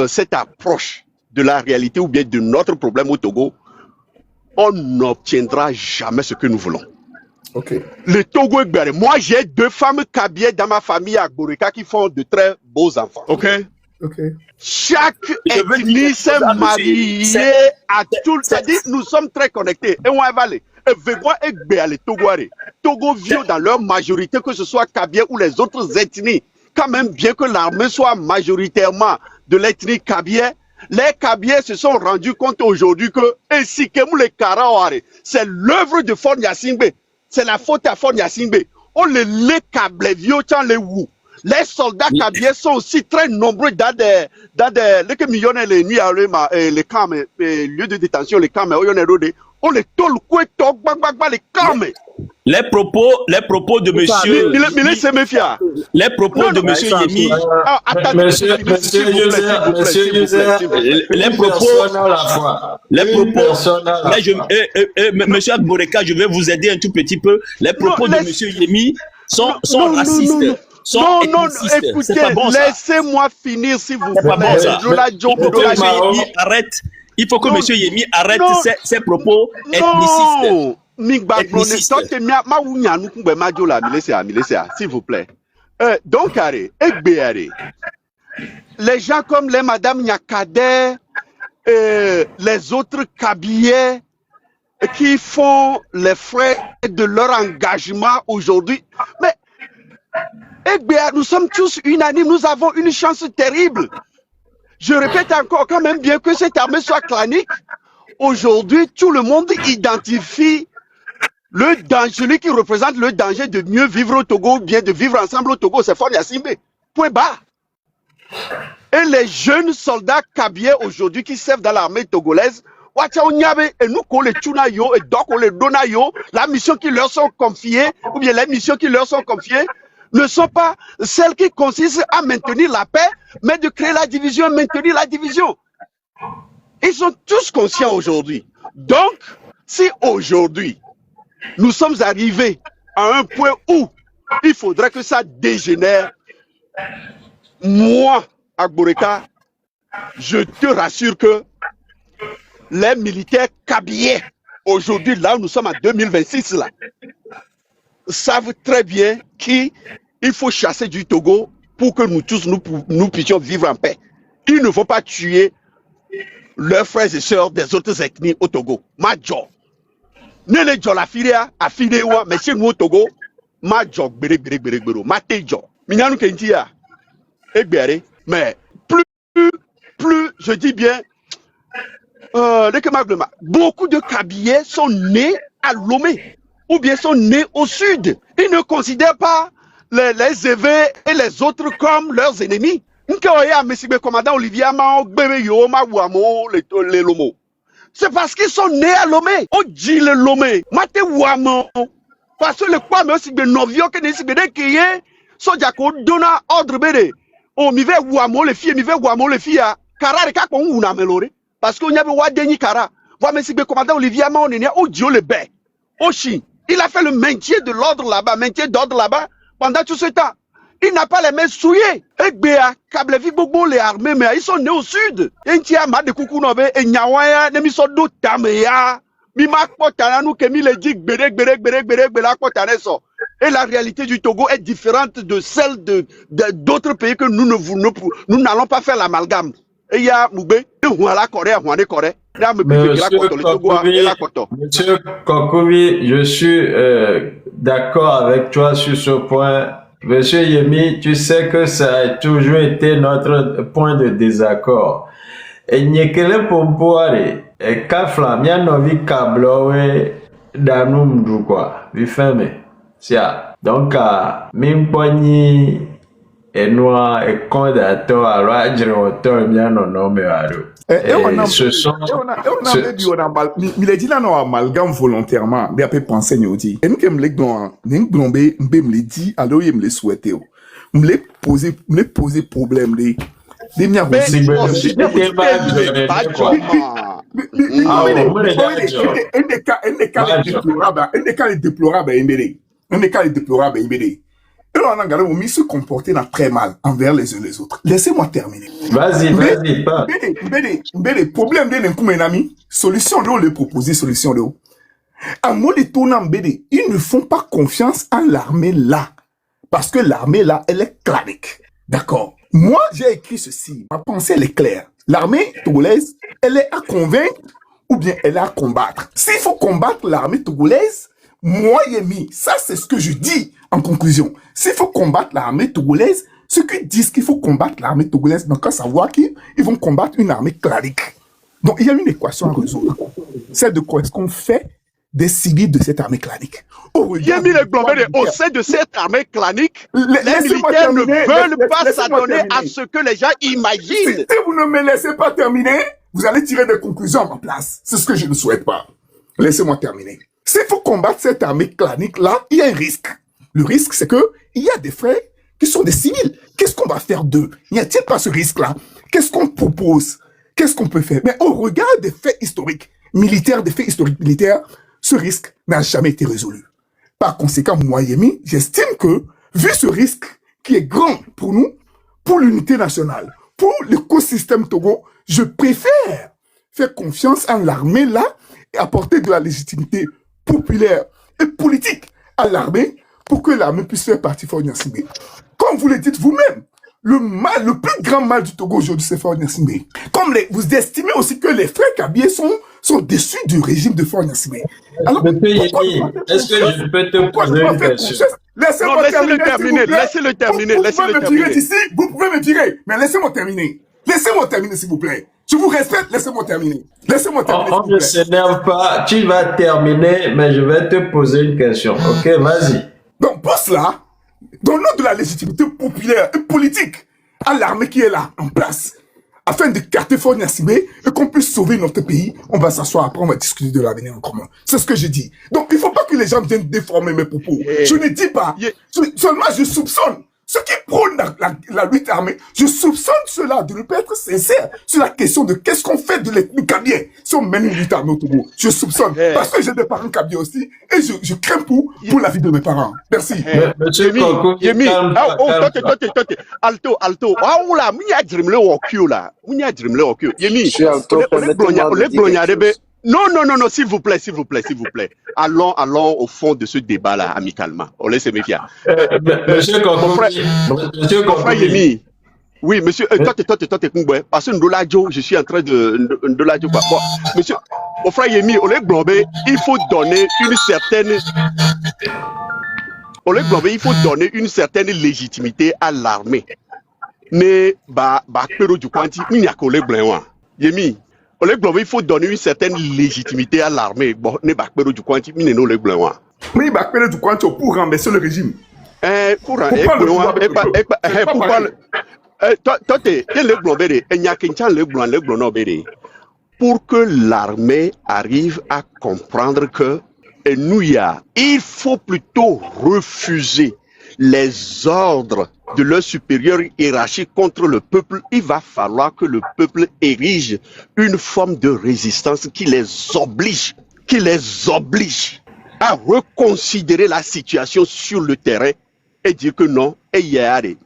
cette approche de la réalité ou bien de notre problème au Togo, on n'obtiendra jamais ce que nous voulons. Ok. Le Togo est belle. Moi, j'ai 2 femmes kabyles dans ma famille à Boreka qui font de très beaux enfants. Ok? Ok. Chaque ethnie s'est mariée à tout. C'est-à-dire, nous sommes très connectés. Et on va aller. Et Vegwa et Béale, Togoare. Togo vient dans leur majorité, que ce soit Kabye ou les autres ethnies. Quand même bien que l'armée soit majoritairement de l'ethnie Kabye, les Kabyes se sont rendus compte aujourd'hui que Esikemu les Karaoare, c'est l'œuvre de Fort Yasingbe. C'est la faute à Fort Yasingbe. On les câbles vieux, les wou. Les soldats kabyes sont aussi très nombreux dans des les millionnaires les nuits à les camps, lieux de détention, les camps, on les tol les camps. Les propos de monsieur. Les propos de monsieur Yemi. Monsieur Agboreka, je vais vous aider un tout petit peu. Les propos de monsieur Yemi sont racistes. Non, écoutez, laissez-moi finir s'il vous plaît. Arrête. Il faut que monsieur Yemi arrête ses propos ethnicistes. S'il vous plaît. Donc, les gens comme les Madame Nyakade, les autres Kabyes qui font les frais de leur engagement aujourd'hui. Mais, nous sommes tous unanimes, nous avons une chance terrible. Je répète encore, quand même bien que cette armée soit clanique, aujourd'hui, tout le monde identifie le danger, celui qui représente le danger de mieux vivre au Togo, ou bien de vivre ensemble au Togo, c'est Fort Yasingbe. Point barre. Et les jeunes soldats kabyes aujourd'hui qui servent dans l'armée togolaise, et nous, la mission qui leur sont confiées, ou bien les missions qui leur sont confiées, ne sont pas celles qui consistent à maintenir la paix, mais de créer la division, maintenir la division. Ils sont tous conscients aujourd'hui. Donc, si aujourd'hui, nous sommes arrivés à un point où il faudrait que ça dégénère, moi, Agboreka, je te rassure que les militaires kabyes, aujourd'hui, là où nous sommes en 2026, là, savent très bien qu'il faut chasser du Togo pour que nous tous, nous puissions vivre en paix. Ils ne vont pas tuer leurs frères et sœurs des autres ethnies au Togo. Major. Nele jo la firia, a firewa, mais chez nous au Togo, major, bere, matejo. Mignanu kentia, mais plus, je dis bien, beaucoup de Kabyes sont nés à Lomé, ou bien sont nés au sud. Ils ne considèrent pas les Évé et les autres comme leurs ennemis. C'est parce qu'ils sont nés à Lomé. On dit le Lomé. Parce que le quoi, mais aussi de novio que ne s'y qui est, Sojako donna ordre bébé. Oh, mi ve Wamo les filles, mi ve Wamo les filles. Kara de Kakon ou Namelore. Parce qu'on y avait Wadeni Kara. Voir mais si le commandant Olivier Amon est au Dio le Bé. Oshi. Il a fait le maintien de l'ordre là-bas, maintien d'ordre là-bas pendant tout ce temps. Il n'a pas les mains souillées. Et Béa, Kablevi Bobo les armées, mais ils sont nés au sud. Et Ntia Mad de Kukunobe et Nyawaya, Nemisodo Tamea, Mimak Potananou, Kemi le dit Berek, Bela Potaneso. Et la réalité du Togo est différente de celle d'autres pays que nous n'allons pas faire l'amalgame. Et il y a Moubé, la Corée, Corée. Monsieur Kokovi, je suis d'accord avec toi sur ce point. Monsieur Yemi, tu sais que ça a toujours été notre point de désaccord. Et nyekele pompoare, et kafla, mia novi kablowe, danum du quoi, vi ferme. Sia. Donc, mimponi, et noir, et condato, à rajre, auteur, mia non, mais ce sont. Il a dit là, non, amalgame volontairement, mais après penser, nous dit. Et nous, qui me l'ai dit, alors il me l'a souhaité. Me l'ai posé problème, des miens. Un des cas déplorables, Et on a regardé Momi se comporter très mal envers les uns les autres. Laissez-moi terminer. Vas-y, pas. Les problèmes de n'importe solution de le proposer, solution de. À mon étonnant, ils ne font pas confiance en l'armée là. Parce que l'armée là, elle est clanique. D'accord. Moi, j'ai écrit ceci. Ma pensée, elle est claire. L'armée togolaise, elle est à convaincre ou bien elle est à combattre. S'il faut combattre l'armée togolaise, moi, Yemi, ça c'est ce que je dis en conclusion. S'il faut combattre l'armée togolaise, ceux qui disent qu'il faut combattre l'armée togolaise n'ont qu'à savoir qu'ils vont combattre une armée clanique. Donc, il y a une équation à résoudre. Celle de quoi est-ce qu'on fait des civils de cette armée clanique. Yemi le Globé, au sein de cette armée clanique, les militaires ne veulent pas s'adonner à ce que les gens imaginent. Si vous ne me laissez pas terminer, vous allez tirer des conclusions à ma place. C'est ce que je ne souhaite pas. Laissez-moi terminer. S'il faut combattre cette armée clanique-là, il y a un risque. Le risque, c'est que il y a des frères qui sont des civils. Qu'est-ce qu'on va faire d'eux? N'y a-t-il pas ce risque-là? Qu'est-ce qu'on propose? Qu'est-ce qu'on peut faire? Mais au regard des faits historiques militaires, ce risque n'a jamais été résolu. Par conséquent, moi, Yemi, j'estime que, vu ce risque qui est grand pour nous, pour l'unité nationale, pour l'écosystème Togo, je préfère faire confiance en l'armée là et apporter de la légitimité populaire et politique à l'armée pour que l'armée puisse faire partie Fort Gnassingbé. Comme vous le dites vous-même, le plus grand mal du Togo aujourd'hui, c'est Fort Gnassingbé. Comme vous estimez aussi que les frères Kabyé sont déçus du régime de Fort Gnassingbé. Alors, est-ce que je peux te poser une question? Laissez-moi terminer. Laissez-le terminer. Vous pouvez me tirer, mais laissez-moi terminer. Laissez-moi terminer, s'il vous plaît. Je vous respecte, laissez-moi terminer. On ne s'énerve pas. Tu vas terminer, mais je vais te poser une question. Ok, vas-y. Donc, pour cela, donnons de la légitimité populaire et politique à l'armée qui est là, en place, afin de carter Fort Gnassingbé et qu'on puisse sauver notre pays. On va s'asseoir après, on va discuter de l'avenir en commun. C'est ce que je dis. Donc, il ne faut pas que les gens viennent déformer mes propos. Je ne dis pas. Seulement, je soupçonne. Ceux qui prônent la lutte armée, je soupçonne cela de ne pas être sincère sur la question de qu'est-ce qu'on fait de l'ethnie Kabyé si on mène une lutte armée au Togo. Je soupçonne. Parce que j'ai des parents Kabyé aussi et je crains pour la vie de mes parents. Merci. Monsieur Yemi, Alto. Ah, là, mounia drimle okyo là. Yemi, non, s'il vous plaît. Allons au fond de ce débat-là, amicalement. On laisse mes fiers. Monsieur Frère Yemi. Oui, monsieur, toi, parce que je suis en train de quoi. Bon, monsieur, mon frère Yemi, on est globé, il faut donner une certaine légitimité à l'armée. Mais, pero du quanti, il n'y a qu'au Yemi. Il faut donner une certaine légitimité à l'armée. Bon, ne bakpero du quanti, mais non le blanc. Mais bakpero du quanti pour renverser le régime. Toi, pour que l'armée arrive à comprendre que il faut plutôt refuser les ordres de leur supérieur hiérarchique contre le peuple. Il va falloir que le peuple érige une forme de résistance qui les oblige à reconsidérer la situation sur le terrain et dire que non,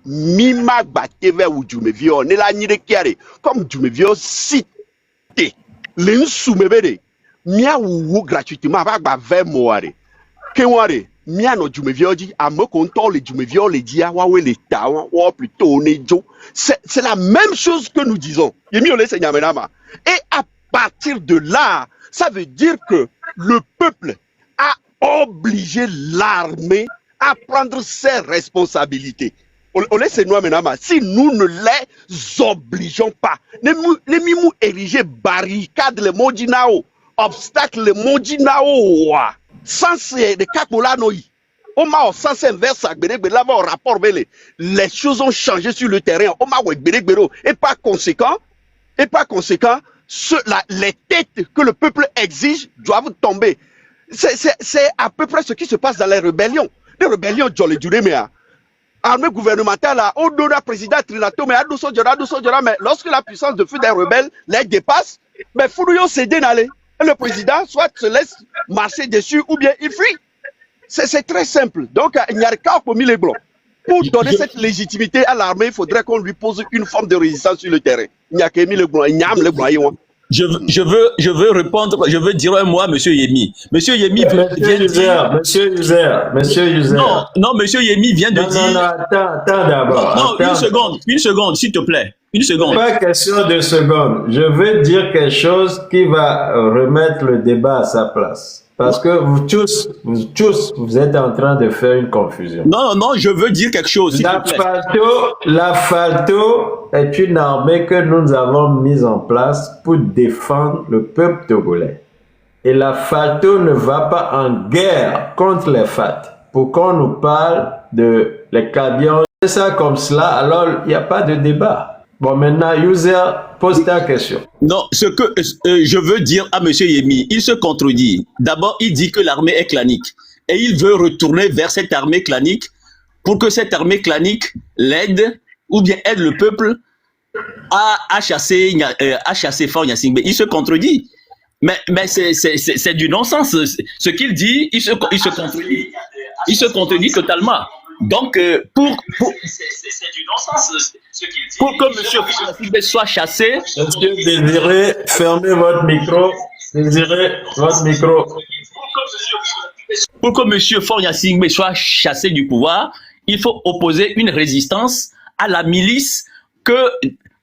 Mima Bateve ou Djumevio, Nela Nirekiare, comme Djumevio cité, l'insoumebede, Mia ou gratuitement, Bagba Vermoare, Keware, Mia no Djumevio dit, à me comptant les Djumevio, les Dia, Wawe, les Tawa, ou plutôt Nejo. C'est la même chose que nous disons. Et à partir de là, ça veut dire que le peuple a obligé l'armée à prendre ses responsabilités. On laisse nous maintenant. Si nous ne les obligeons pas, les mimou ériger barricades, les mondinao, obstacles, les mondinao, sans ces cacolanoï, on m'a sans inverse à là-bas au rapport, les choses ont changé sur le terrain. On m'a et par conséquent, les têtes que le peuple exige doivent tomber. C'est à peu près ce qui se passe dans les rébellions. Les rébellions, armée gouvernementale, on donne à président Trinato, mais mais lorsque la puissance de feu des rebelles les dépasse, mais Fourouillon cédé d'aller. Le président soit se laisse marcher dessus ou bien il fuit. C'est très simple. Donc, il n'y a qu'à commis les blancs. pour donner cette légitimité à l'armée, il faudrait qu'on lui pose une forme de résistance sur le terrain. Je veux répondre, je veux dire un mot à M. Yemi. Monsieur Yemi vient dire... Monsieur User. Non, Monsieur Yemi vient de dire... Non, attends d'abord. Non, une seconde, s'il te plaît. Une seconde. Pas question de seconde. Je veux dire quelque chose qui va remettre le débat à sa place. Parce que vous tous, vous êtes en train de faire une confusion. Non, je veux dire quelque chose. La FALTO est une armée que nous avons mise en place pour défendre le peuple togolais. Et la FALTO ne va pas en guerre contre les FAT. Pour qu'on nous parle de les Kabyans, c'est ça comme cela, alors il n'y a pas de débat. Bon, maintenant, User, pose ta question. Non, ce que je veux dire à M. Yemi, il se contredit. D'abord, il dit que l'armée est clanique. Et il veut retourner vers cette armée clanique pour que cette armée clanique l'aide ou bien aide le peuple à chasser Faure Gnassingbé. Il se contredit. Mais c'est du non-sens. Ce qu'il dit, il se contredit. Il se contredit totalement. Donc, pour que M. Faure Gnassingbé soit chassé... Monsieur Désiré, fermez votre micro. Pour que M. Faure Gnassingbé soit chassé du pouvoir, il faut opposer une résistance à la milice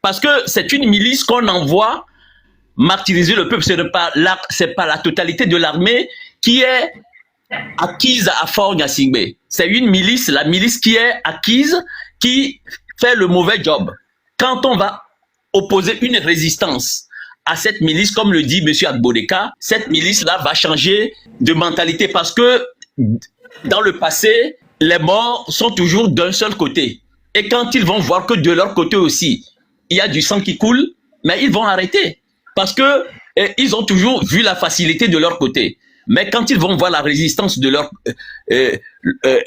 parce que c'est une milice qu'on envoie martyriser le peuple. C'est pas la totalité de l'armée qui est acquise à Faure Gnassingbé. C'est une milice, la milice qui est acquise, qui fait le mauvais job. Quand on va opposer une résistance à cette milice, comme le dit M. Agbodeka, cette milice-là va changer de mentalité parce que dans le passé, les morts sont toujours d'un seul côté. Et quand ils vont voir que de leur côté aussi, il y a du sang qui coule, mais ils vont arrêter. Parce que ils ont toujours vu la facilité de leur côté. Mais quand ils vont voir la résistance de leur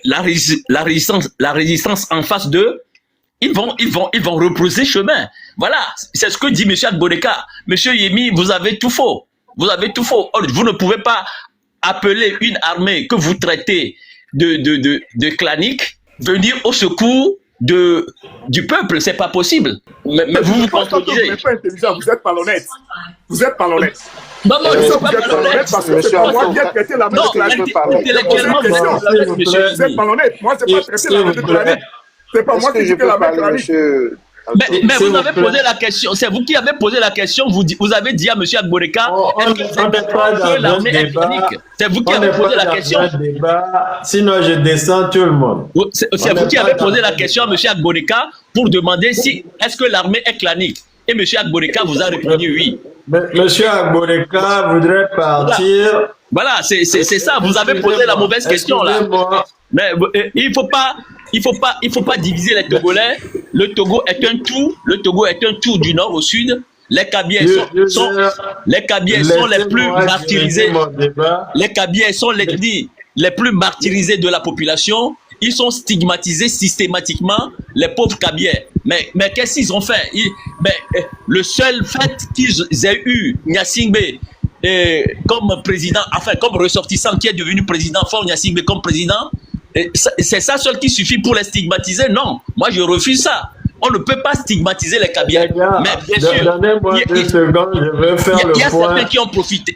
la résistance en face d'eux, ils vont repousser chemin. Voilà, c'est ce que dit M. Agbodeka. M. Yemi, vous avez tout faux. Vous avez tout faux. Vous ne pouvez pas appeler une armée que vous traitez de clanique venir au secours du peuple. C'est pas possible. Mais vous vous contredisez. Vous n'êtes pas intelligent, vous êtes malhonnête. Vous êtes malhonnête. Non, je ne suis pas malhonnête. Parce que c'est pas moi qui ai traité la main de clanique. Intellectuellement, vous êtes malhonnête. Moi, je n'ai pas traité la main de clanique. C'est pas moi qui ai traité la main de clanique. Mais vous avez posé la question, c'est vous qui avez posé la question, vous avez dit à M. Agbodeka, est-ce que c'est l'armée est clanique? C'est vous qui avez posé la question. Sinon, je descends tout le monde. C'est vous qui avez posé la question à M. Agbodeka pour demander si est-ce que l'armée est clanique. Et M. Agbodeka vous a répondu oui. Monsieur Agbodeka voudrait partir. Voilà, c'est ça, vous avez posé la mauvaise question là. Mais il faut pas diviser les Togolais. Le Togo est un tout. Le Togo est un tout du nord au sud. Les Kabyens sont les plus martyrisés. Les Kabyens sont les plus martyrisés de la population. Ils sont stigmatisés systématiquement, les pauvres Kabyens. Mais qu'est-ce qu'ils ont fait? Le seul fait qu'ils aient eu Gnassingbé comme président, enfin comme ressortissant qui est devenu président, Faure Gnassingbé comme président, c'est ça seul qui suffit pour les stigmatiser? Non, moi je refuse ça. On ne peut pas stigmatiser les Kabyens. Mais bien sûr, donnez-moi 2 secondes, je vais faire le point.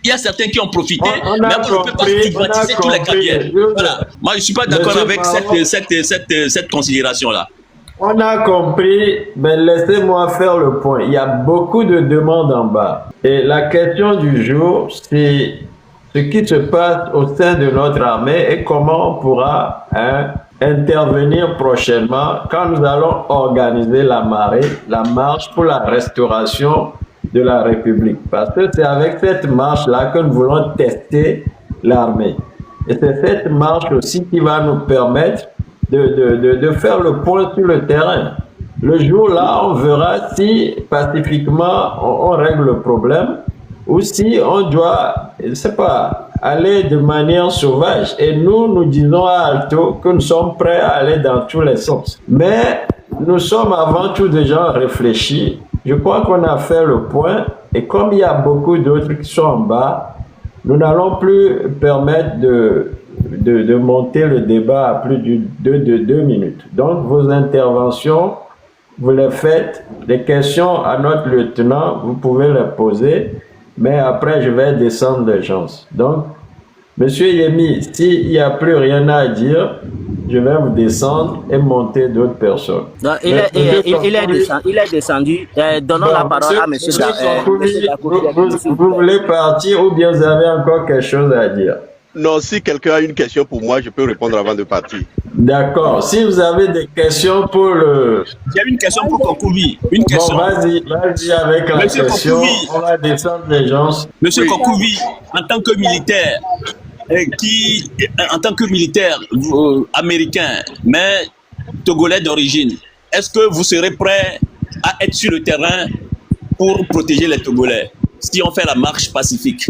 Il y a certains qui ont profité, mais on ne peut pas stigmatiser tous les Kabyens. Voilà. Moi je ne suis pas d'accord avec cette considération-là. On a compris, mais laissez-moi faire le point. Il y a beaucoup de demandes en bas. Et la question du jour, c'est ce qui se passe au sein de notre armée et comment on pourra intervenir prochainement quand nous allons organiser la marche pour la restauration de la République. Parce que c'est avec cette marche-là que nous voulons tester l'armée. Et c'est cette marche aussi qui va nous permettre de faire le point sur le terrain. Le jour-là, on verra si pacifiquement on règle le problème ou si on doit, je ne sais pas, aller de manière sauvage. Et nous disons à Alto que nous sommes prêts à aller dans tous les sens. Mais nous sommes avant tout des gens réfléchis. Je crois qu'on a fait le point. Et comme il y a beaucoup d'autres qui sont en bas, nous n'allons plus permettre de monter le débat à plus de 2 minutes. Donc, vos interventions, vous les faites. Les questions à notre lieutenant, vous pouvez les poser, mais après, je vais descendre les gens. Donc, Monsieur Yemi, s'il n'y a plus rien à dire, je vais vous descendre et monter d'autres personnes. Donc, il est descendu. Donnons la parole à Monsieur Vous voulez partir ou bien vous avez encore quelque chose à dire? Non, si quelqu'un a une question pour moi, je peux répondre avant de partir. D'accord. Si vous avez des questions pour le... J'ai une question pour Kokuvi. Une question. Bon, vas-y avec la Monsieur question. Kokuvi. On va descendre les gens. Monsieur Oui. Kokuvi, en tant que militaire, américain, mais togolais d'origine, est-ce que vous serez prêt à être sur le terrain pour protéger les Togolais si on fait la marche pacifique?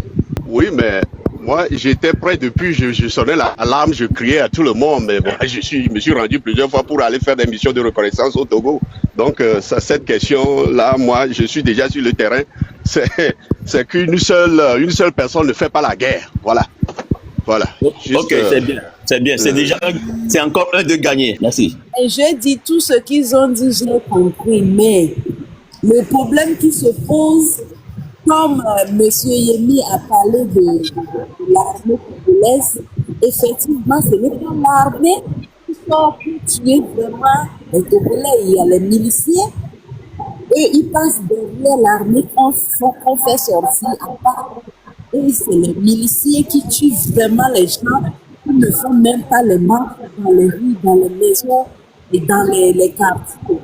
Oui, mais moi, j'étais prêt depuis, je sonnais l'alarme, je criais à tout le monde, mais bon, je me suis rendu plusieurs fois pour aller faire des missions de reconnaissance au Togo. Donc, cette question-là, moi, je suis déjà sur le terrain. C'est qu'une seule personne ne fait pas la guerre. Voilà. Voilà. Juste, ok, c'est bien. C'est encore un de gagner. Merci. Et je dis tout ce qu'ils ont dit, j'ai compris, mais le problème qui se pose, comme M. Yemi a parlé de l'armée togolaise, effectivement, ce n'est pas l'armée qui sort pour tuer vraiment les Togolais. Il y a les miliciens. Eux, ils passent derrière l'armée qu'on fait sortir à part. Et c'est les miliciens qui tuent vraiment les gens, qui ne font même pas les marches dans les rues, dans les maisons et dans les quartiers.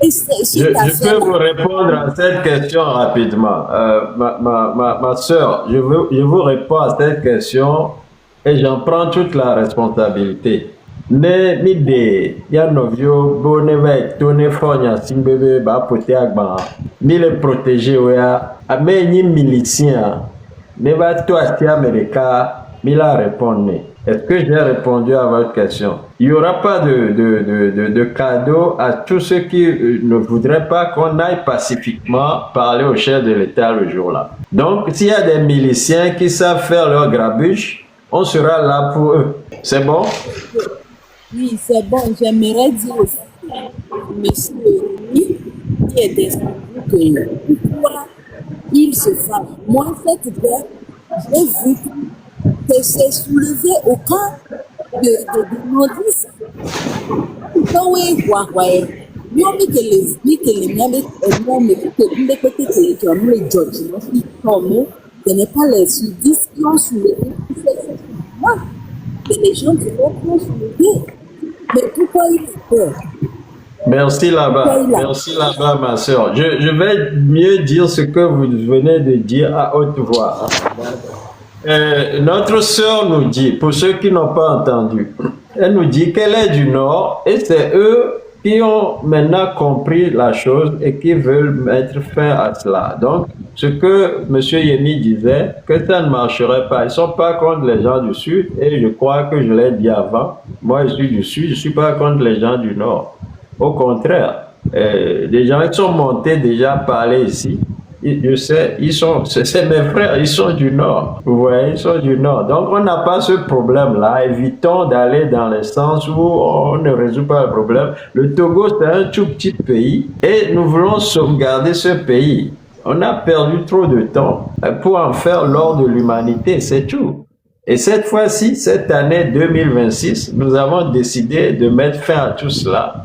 Je peux vous répondre à cette question rapidement. Ma soeur, je vous réponds à cette question et j'en prends toute la responsabilité. Ne mide ya novio bone va tourner fonya simbebe ba pote agba mi le protéger oya amenyi milicien ne va to ati America mi la répondre. Est-ce que j'ai répondu à votre question? Il n'y aura pas de cadeau à tous ceux qui ne voudraient pas qu'on aille pacifiquement parler au chef de l'État le jour-là. Donc, s'il y a des miliciens qui savent faire leur grabuge, on sera là pour eux. C'est bon? Oui, c'est bon. J'aimerais dire aussi, monsieur Yemi, qui est descendu, que pourquoi il se fâche. Moi, cette guerre, j'ai vu que c'est soulevé au camp de nordistes. Quand oui, ce n'est pas les sudistes qui ont soulevé c'est les gens qui ont soulevé. Mais pourquoi il a peur? Merci là-bas, ma soeur. Je vais mieux dire ce que vous venez de dire à haute voix. Notre soeur nous dit, pour ceux qui n'ont pas entendu, elle nous dit qu'elle est du Nord et c'est eux qui ont maintenant compris la chose et qui veulent mettre fin à cela. Donc, ce que M. Yemi disait, que ça ne marcherait pas. Ils ne sont pas contre les gens du Sud et je crois que je l'ai dit avant. Moi, je suis du Sud, je ne suis pas contre les gens du Nord. Au contraire, des gens qui sont montés déjà parler ici, je sais, c'est mes frères, ils sont du Nord. Vous voyez, ils sont du Nord. Donc, on n'a pas ce problème-là. Évitons d'aller dans le sens où on ne résout pas le problème. Le Togo, c'est un tout petit pays et nous voulons sauvegarder ce pays. On a perdu trop de temps pour en faire l'or de l'humanité, c'est tout. Et cette fois-ci, cette année 2026, nous avons décidé de mettre fin à tout cela.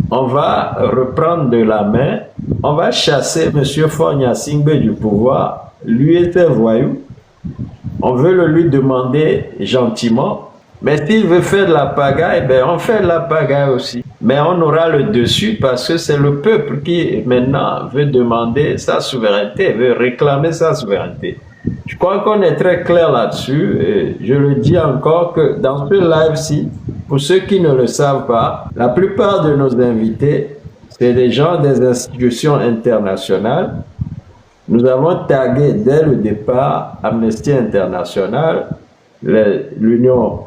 On va reprendre de la main, on va chasser M. Fogna Singbe du pouvoir. Lui était voyou. On veut le lui demander gentiment. Mais s'il veut faire de la pagaille, ben on fait de la pagaille aussi. Mais on aura le dessus parce que c'est le peuple qui maintenant veut demander sa souveraineté, veut réclamer sa souveraineté. Je crois qu'on est très clair là-dessus. Et je le dis encore que dans ce live-ci, pour ceux qui ne le savent pas, la plupart de nos invités, c'est des gens des institutions internationales. Nous avons tagué dès le départ Amnesty International, l'Union,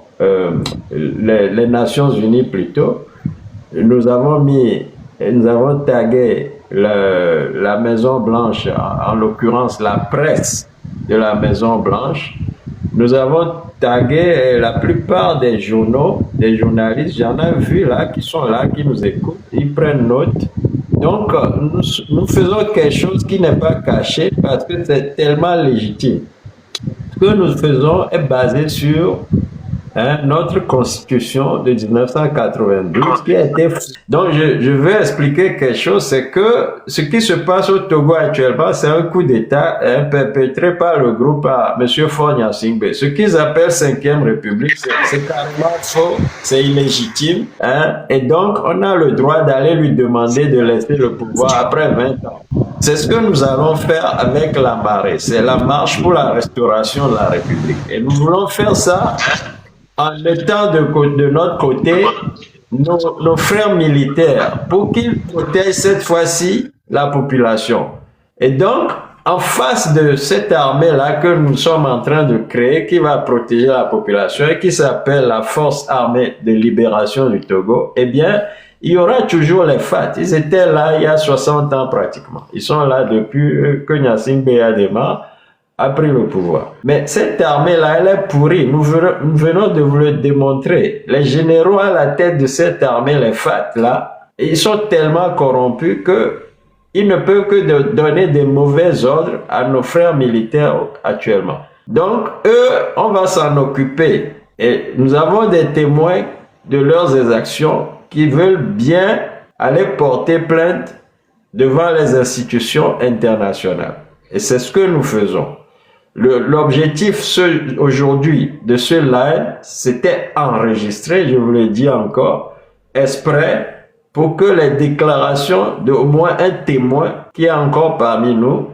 les Nations Unies plutôt. Nous avons tagué la Maison Blanche, en l'occurrence la presse de la Maison Blanche. Nous avons tagué la plupart des journaux, des journalistes, j'en ai vu là, qui sont là, qui nous écoutent, ils prennent note. Donc, nous faisons quelque chose qui n'est pas caché parce que c'est tellement légitime. Ce que nous faisons est basé sur notre constitution de 1992 qui a été... Donc, je vais expliquer quelque chose, c'est que ce qui se passe au Togo actuellement, c'est un coup d'État perpétré par le groupe à M. Faure Gnassingbé. Ce qu'ils appellent 5e République, c'est carrément faux, c'est illégitime, et donc on a le droit d'aller lui demander de laisser le pouvoir après 20 ans. C'est ce que nous allons faire avec la marée, c'est la marche pour la restauration de la République. Et nous voulons faire ça en mettant de notre côté nos frères militaires pour qu'ils protègent cette fois-ci la population. Et donc, en face de cette armée-là que nous sommes en train de créer, qui va protéger la population et qui s'appelle la Force armée de libération du Togo, eh bien, il y aura toujours les FAT. Ils étaient là il y a 60 ans pratiquement. Ils sont là depuis que Gnassingbé Adema a pris le pouvoir. Mais cette armée-là, elle est pourrie. Nous venons de vous le démontrer. Les généraux à la tête de cette armée, les FAT-là, ils sont tellement corrompus qu'ils ne peuvent que donner des mauvais ordres à nos frères militaires actuellement. Donc, eux, on va s'en occuper. Et nous avons des témoins de leurs exactions qui veulent bien aller porter plainte devant les institutions internationales. Et c'est ce que nous faisons. L'objectif aujourd'hui de ce live, c'était enregistré, je vous le dis encore, exprès pour que les déclarations d'au moins un témoin qui est encore parmi nous,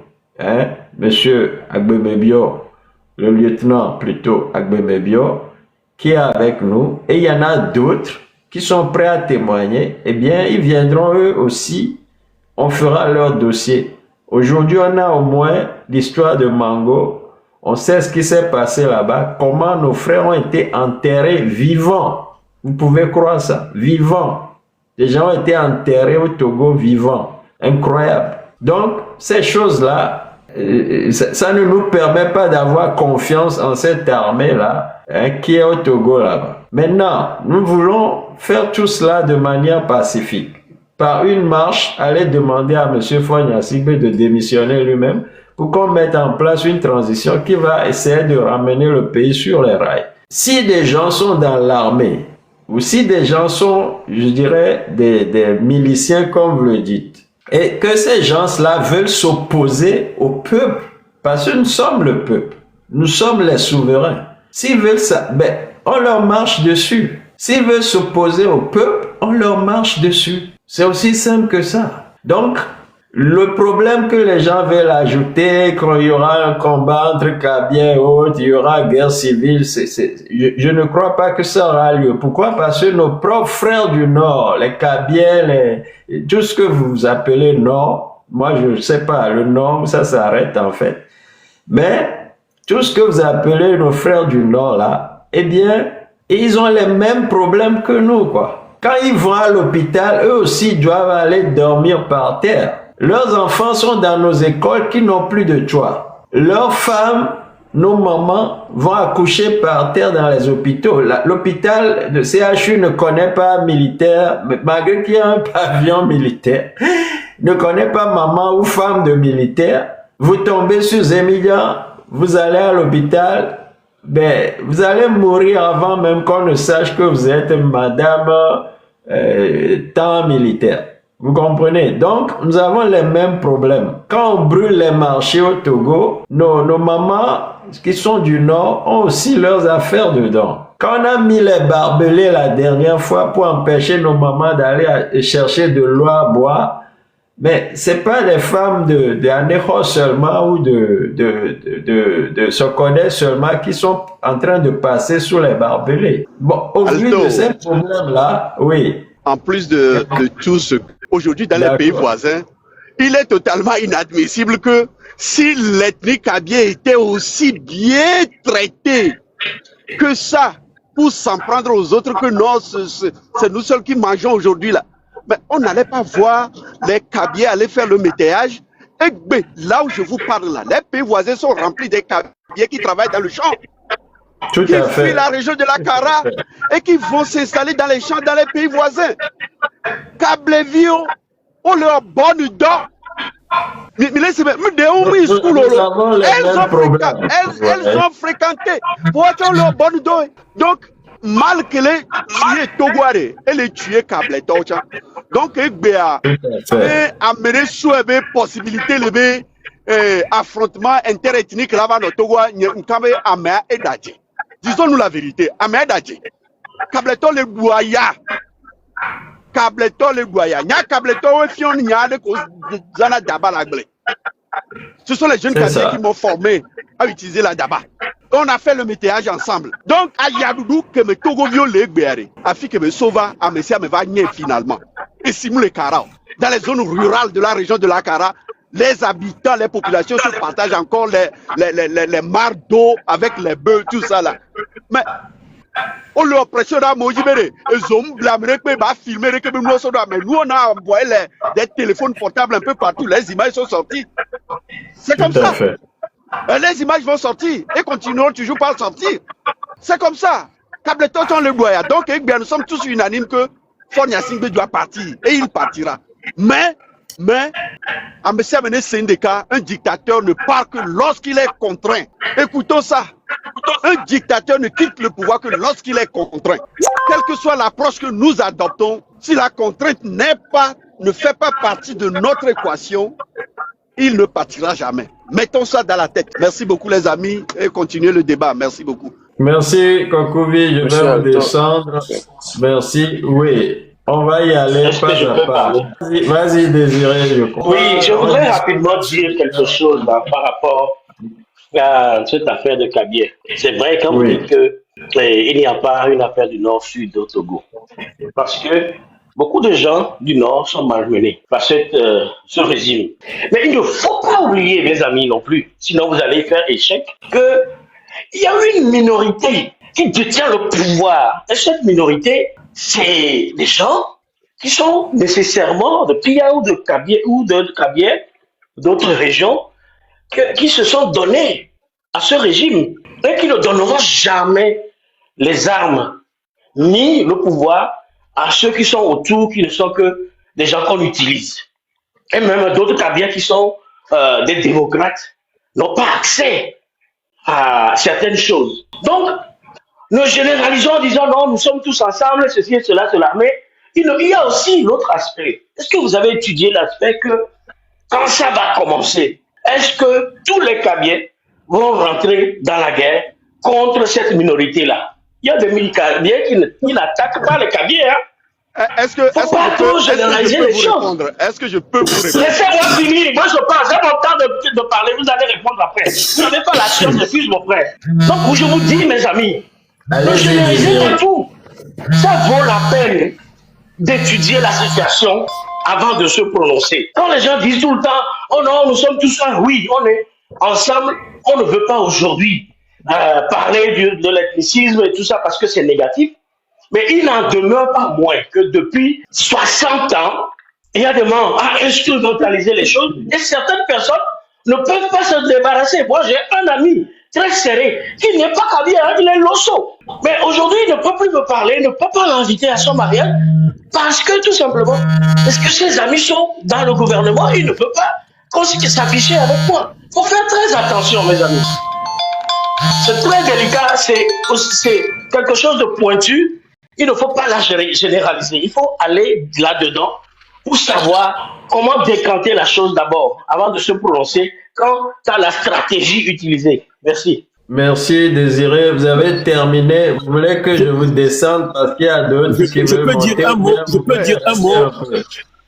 monsieur Agbemebio, le lieutenant plutôt Agbemebio, qui est avec nous, et il y en a d'autres qui sont prêts à témoigner, eh bien, ils viendront eux aussi, on fera leur dossier. Aujourd'hui, on a au moins l'histoire de Mango. On sait ce qui s'est passé là-bas, comment nos frères ont été enterrés vivants. Vous pouvez croire ça, vivants. Les gens ont été enterrés au Togo vivants. Incroyable. Donc, ces choses-là, ça ne nous permet pas d'avoir confiance en cette armée-là qui est au Togo là-bas. Maintenant, nous voulons faire tout cela de manière pacifique. Par une marche, aller demander à M. Faure Gnassingbé de démissionner lui-même pour qu'on mette en place une transition qui va essayer de ramener le pays sur les rails. Si des gens sont dans l'armée, ou si des gens sont, je dirais, des miliciens comme vous le dites, et que ces gens-là veulent s'opposer au peuple, parce que nous sommes le peuple, nous sommes les souverains. S'ils veulent ça, ben, on leur marche dessus. S'ils veulent s'opposer au peuple, on leur marche dessus. C'est aussi simple que ça. Donc, le problème que les gens veulent ajouter, qu'il y aura un combat entre Kabia et autres, il y aura guerre civile, je ne crois pas que ça aura lieu. Pourquoi? Parce que nos propres frères du Nord, les Kabiens, tout ce que vous appelez Nord, moi je ne sais pas, le Nord, ça s'arrête en fait. Mais tout ce que vous appelez nos frères du Nord là, eh bien, ils ont les mêmes problèmes que nous, quoi. Quand ils vont à l'hôpital, eux aussi doivent aller dormir par terre. Leurs enfants sont dans nos écoles qui n'ont plus de choix. Leurs femmes, nos mamans, vont accoucher par terre dans les hôpitaux. L'hôpital de CHU ne connaît pas militaire, malgré qu'il y a un pavillon militaire, ne connaît pas maman ou femme de militaire. Vous tombez sur Zemilian, vous allez à l'hôpital, ben, vous allez mourir avant même qu'on ne sache que vous êtes madame temps militaire. Vous comprenez? Donc, nous avons les mêmes problèmes. Quand on brûle les marchés au Togo, nos mamans qui sont du Nord ont aussi leurs affaires dedans. Quand on a mis les barbelés la dernière fois pour empêcher nos mamans d'aller chercher de l'eau à boire, mais c'est pas des femmes de Anejo seulement ou de Sokoné seulement qui sont en train de passer sous les barbelés. Bon, au vu de ces problèmes-là, oui. En plus de tout ce aujourd'hui dans les pays voisins, il est totalement inadmissible que si l'ethnie Kabia était aussi bien traitée que ça pour s'en prendre aux autres que non, c'est nous seuls qui mangeons aujourd'hui là. Mais on n'allait pas voir les Kabia aller faire le métayage. Et là où je vous parle là, les pays voisins sont remplis des Kabia qui travaillent dans le champ. Tout qui à fuient fait. la région de la Kara et qui vont s'installer dans les champs dans les pays voisins. Cablevio, on leur bonne dent. Mais laissez-moi, Nous avons les mêmes problèmes. elles ont fréquenté pour être leur bonne dent. Donc, mal que les tuer Togoare et les tuer Cableton. Donc, amener sous une possibilité de affrontement interethnique là-bas au Togo, disons-nous la vérité, Amé Dadji, Cableton le Gouaya. Cableton le Gouaya. Nya Cableton et Fion Nya de Zana Daba Lagle. Ce sont les jeunes Kabiens qui m'ont formé à utiliser la Daba. On a fait le météage ensemble. Donc, à Yadoudou, que me Togo viole les Béaré, à fi que me sauva, à me me va nier finalement. Et Simou le Kara. Dans les zones rurales de la région de la Kara, les habitants, les populations se partagent encore les mares d'eau avec les bœufs, tout ça là. Mais on leur pressionne à Mojibere. Ils ont blâmé que va filmer que nous sommes mais nous on a envoyé des téléphones portables un peu partout. Les images sont sorties. C'est comme ça. Les images vont sortir et continueront toujours par sortir. C'est comme ça. Cableton le Boya. Donc nous sommes tous unanimes que Fonia Singbe doit partir et il partira. Mais à M. Amené Sendeka, un dictateur ne part que lorsqu'il est contraint. Écoutons ça. Un dictateur ne quitte le pouvoir que lorsqu'il est contraint. Quelle que soit l'approche que nous adoptons, si la contrainte ne fait pas partie de notre équation, il ne partira jamais. Mettons ça dans la tête. Merci beaucoup les amis et continuez le débat. Merci beaucoup. Merci Kokouvi, je vais vous descendre. Merci, oui. On va y aller pas à pas. Vas-y Désiré, je crois. Oui, je voudrais rapidement dire quelque chose là, par rapport à cette affaire de Kabylie. C'est vrai quand vous dites qu'il n'y a pas une affaire du Nord-Sud au Togo. Parce que beaucoup de gens du Nord sont malmenés par ce régime. Mais il ne faut pas oublier, mes amis, non plus, sinon vous allez faire échec, qu'il y a une minorité qui détient le pouvoir. Et cette minorité, c'est des gens qui sont nécessairement de Pia ou de Kabylie, d'autres régions, qui se sont donnés à ce régime et qui ne donneront jamais les armes ni le pouvoir à ceux qui sont autour, qui ne sont que des gens qu'on utilise. Et même d'autres Kabyliens qui sont des démocrates n'ont pas accès à certaines choses. Donc, nous généralisons en disant non, nous sommes tous ensemble, ceci et cela, c'est l'armée. Il y a aussi l'autre aspect. Est-ce que vous avez étudié l'aspect que quand ça va commencer, est-ce que tous les Kabyliens vont rentrer dans la guerre contre cette minorité-là? Il y a des Kabyliens qui n'attaquent pas les Kabyliens. Est-ce que je peux vous répondre? Laissez-moi finir. Moi, je parle. J'ai mon temps de parler. Vous allez répondre après. Vous n'avez pas la science, excuse mon frère. Donc, je vous dis, mes amis, ne généralisez pas tout. Ça vaut la peine d'étudier la situation avant de se prononcer. Quand les gens disent tout le temps, oh non, nous sommes tous un, oui, on est ensemble, on ne veut pas aujourd'hui parler de l'ethnicisme et tout ça parce que c'est négatif. Mais il n'en demeure pas moins que depuis 60 ans, il y a des gens à instrumentaliser les choses et certaines personnes ne peuvent pas se débarrasser. Moi, j'ai un ami très serré qui n'est pas Kabylie, il est Losso. Mais aujourd'hui, il ne peut plus me parler, il ne peut pas l'inviter à son mariage parce que tout simplement, parce que ses amis sont dans le gouvernement, il ne peut pas s'afficher avec moi. Il faut faire très attention, mes amis. C'est très délicat, c'est quelque chose de pointu. Il ne faut pas la généraliser. Il faut aller là-dedans pour savoir comment décanter la chose d'abord, avant de se prononcer quant à la stratégie utilisée. Merci. Merci Désiré, vous avez terminé. Vous voulez que je vous descende parce qu'il y a d'autres qui veulent monter.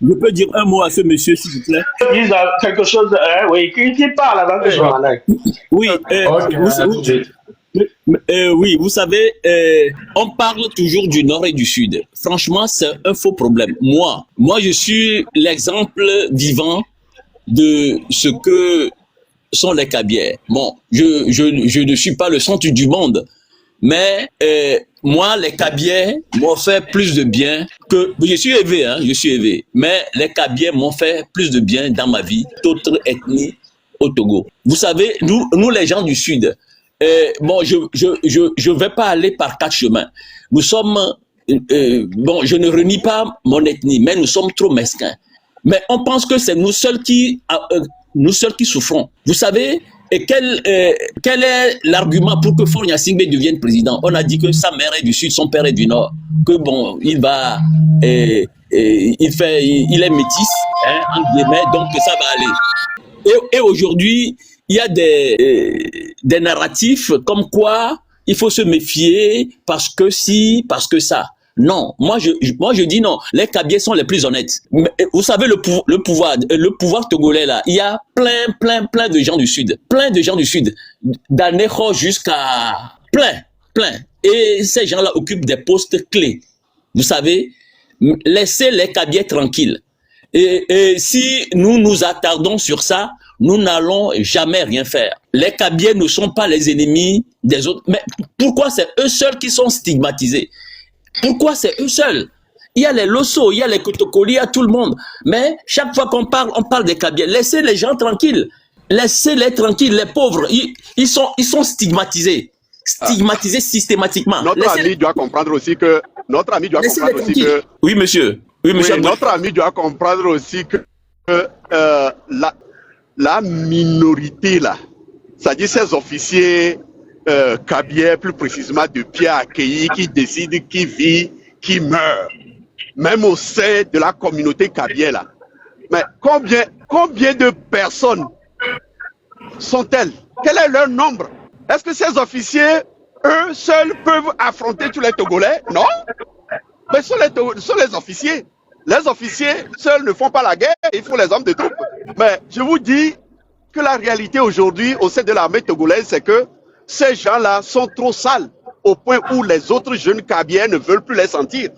Je peux dire un mot à ce monsieur, s'il vous plaît. Dis quelque chose, oui, qui parle avant que je m'en aille. Oui, oui, vous savez, on parle toujours du Nord et du Sud. Franchement, c'est un faux problème. Moi, je suis l'exemple vivant de ce que sont les Kabyliens. Bon, je ne suis pas le centre du monde, mais moi, les Kabyliens m'ont fait plus de bien que... Je suis élevé, mais les Kabyliens m'ont fait plus de bien dans ma vie d'autres ethnies au Togo. Vous savez, nous les gens du Sud, bon, je vais pas aller par quatre chemins. Nous sommes, bon, je ne renie pas mon ethnie, mais nous sommes trop mesquins. Mais on pense que c'est nous seuls qui souffrons. Vous savez, et quel est l'argument pour que Faure Gnassingbé devienne président? On a dit que sa mère est du sud, son père est du nord. Que bon, il est métis, hein, entre guillemets, donc ça va aller. Et aujourd'hui, il y a des narratifs comme quoi il faut se méfier parce que si, parce que ça. Non, moi je dis non. Les Kabyles sont les plus honnêtes. Mais, vous savez le pouvoir togolais là, il y a plein de gens du sud, d'Anéro jusqu'à plein. Et ces gens-là occupent des postes clés. Vous savez, laissez les Kabyles tranquilles. Et si nous nous attardons sur ça, nous n'allons jamais rien faire. Les Kabyles ne sont pas les ennemis des autres. Mais pourquoi c'est eux seuls qui sont stigmatisés? Pourquoi c'est eux seuls? Il y a les Losso, il y a les Kotokoli, il y a tout le monde. Mais chaque fois qu'on parle, on parle des Kabyles. Laissez les gens tranquilles. Laissez-les tranquilles, les pauvres. Ils sont stigmatisés. Stigmatisés systématiquement. Notre ami doit comprendre aussi que... Oui, monsieur. Oui, monsieur. Oui, notre ami doit comprendre aussi que la minorité, là, c'est-à-dire ces officiers Kabyles, plus précisément de pied accueillis, qui décident qui vit, qui meurt, même au sein de la communauté Kabyles, là. Mais combien de personnes sont-elles? Quel est leur nombre? Est-ce que ces officiers, eux seuls, peuvent affronter tous les Togolais? Non. Mais ce sont les officiers. Les officiers seuls ne font pas la guerre, il faut les hommes de troupes. Mais je vous dis que la réalité aujourd'hui au sein de l'armée togolaise, c'est que ces gens-là sont trop sales au point où les autres jeunes Kabyles ne veulent plus les sentir.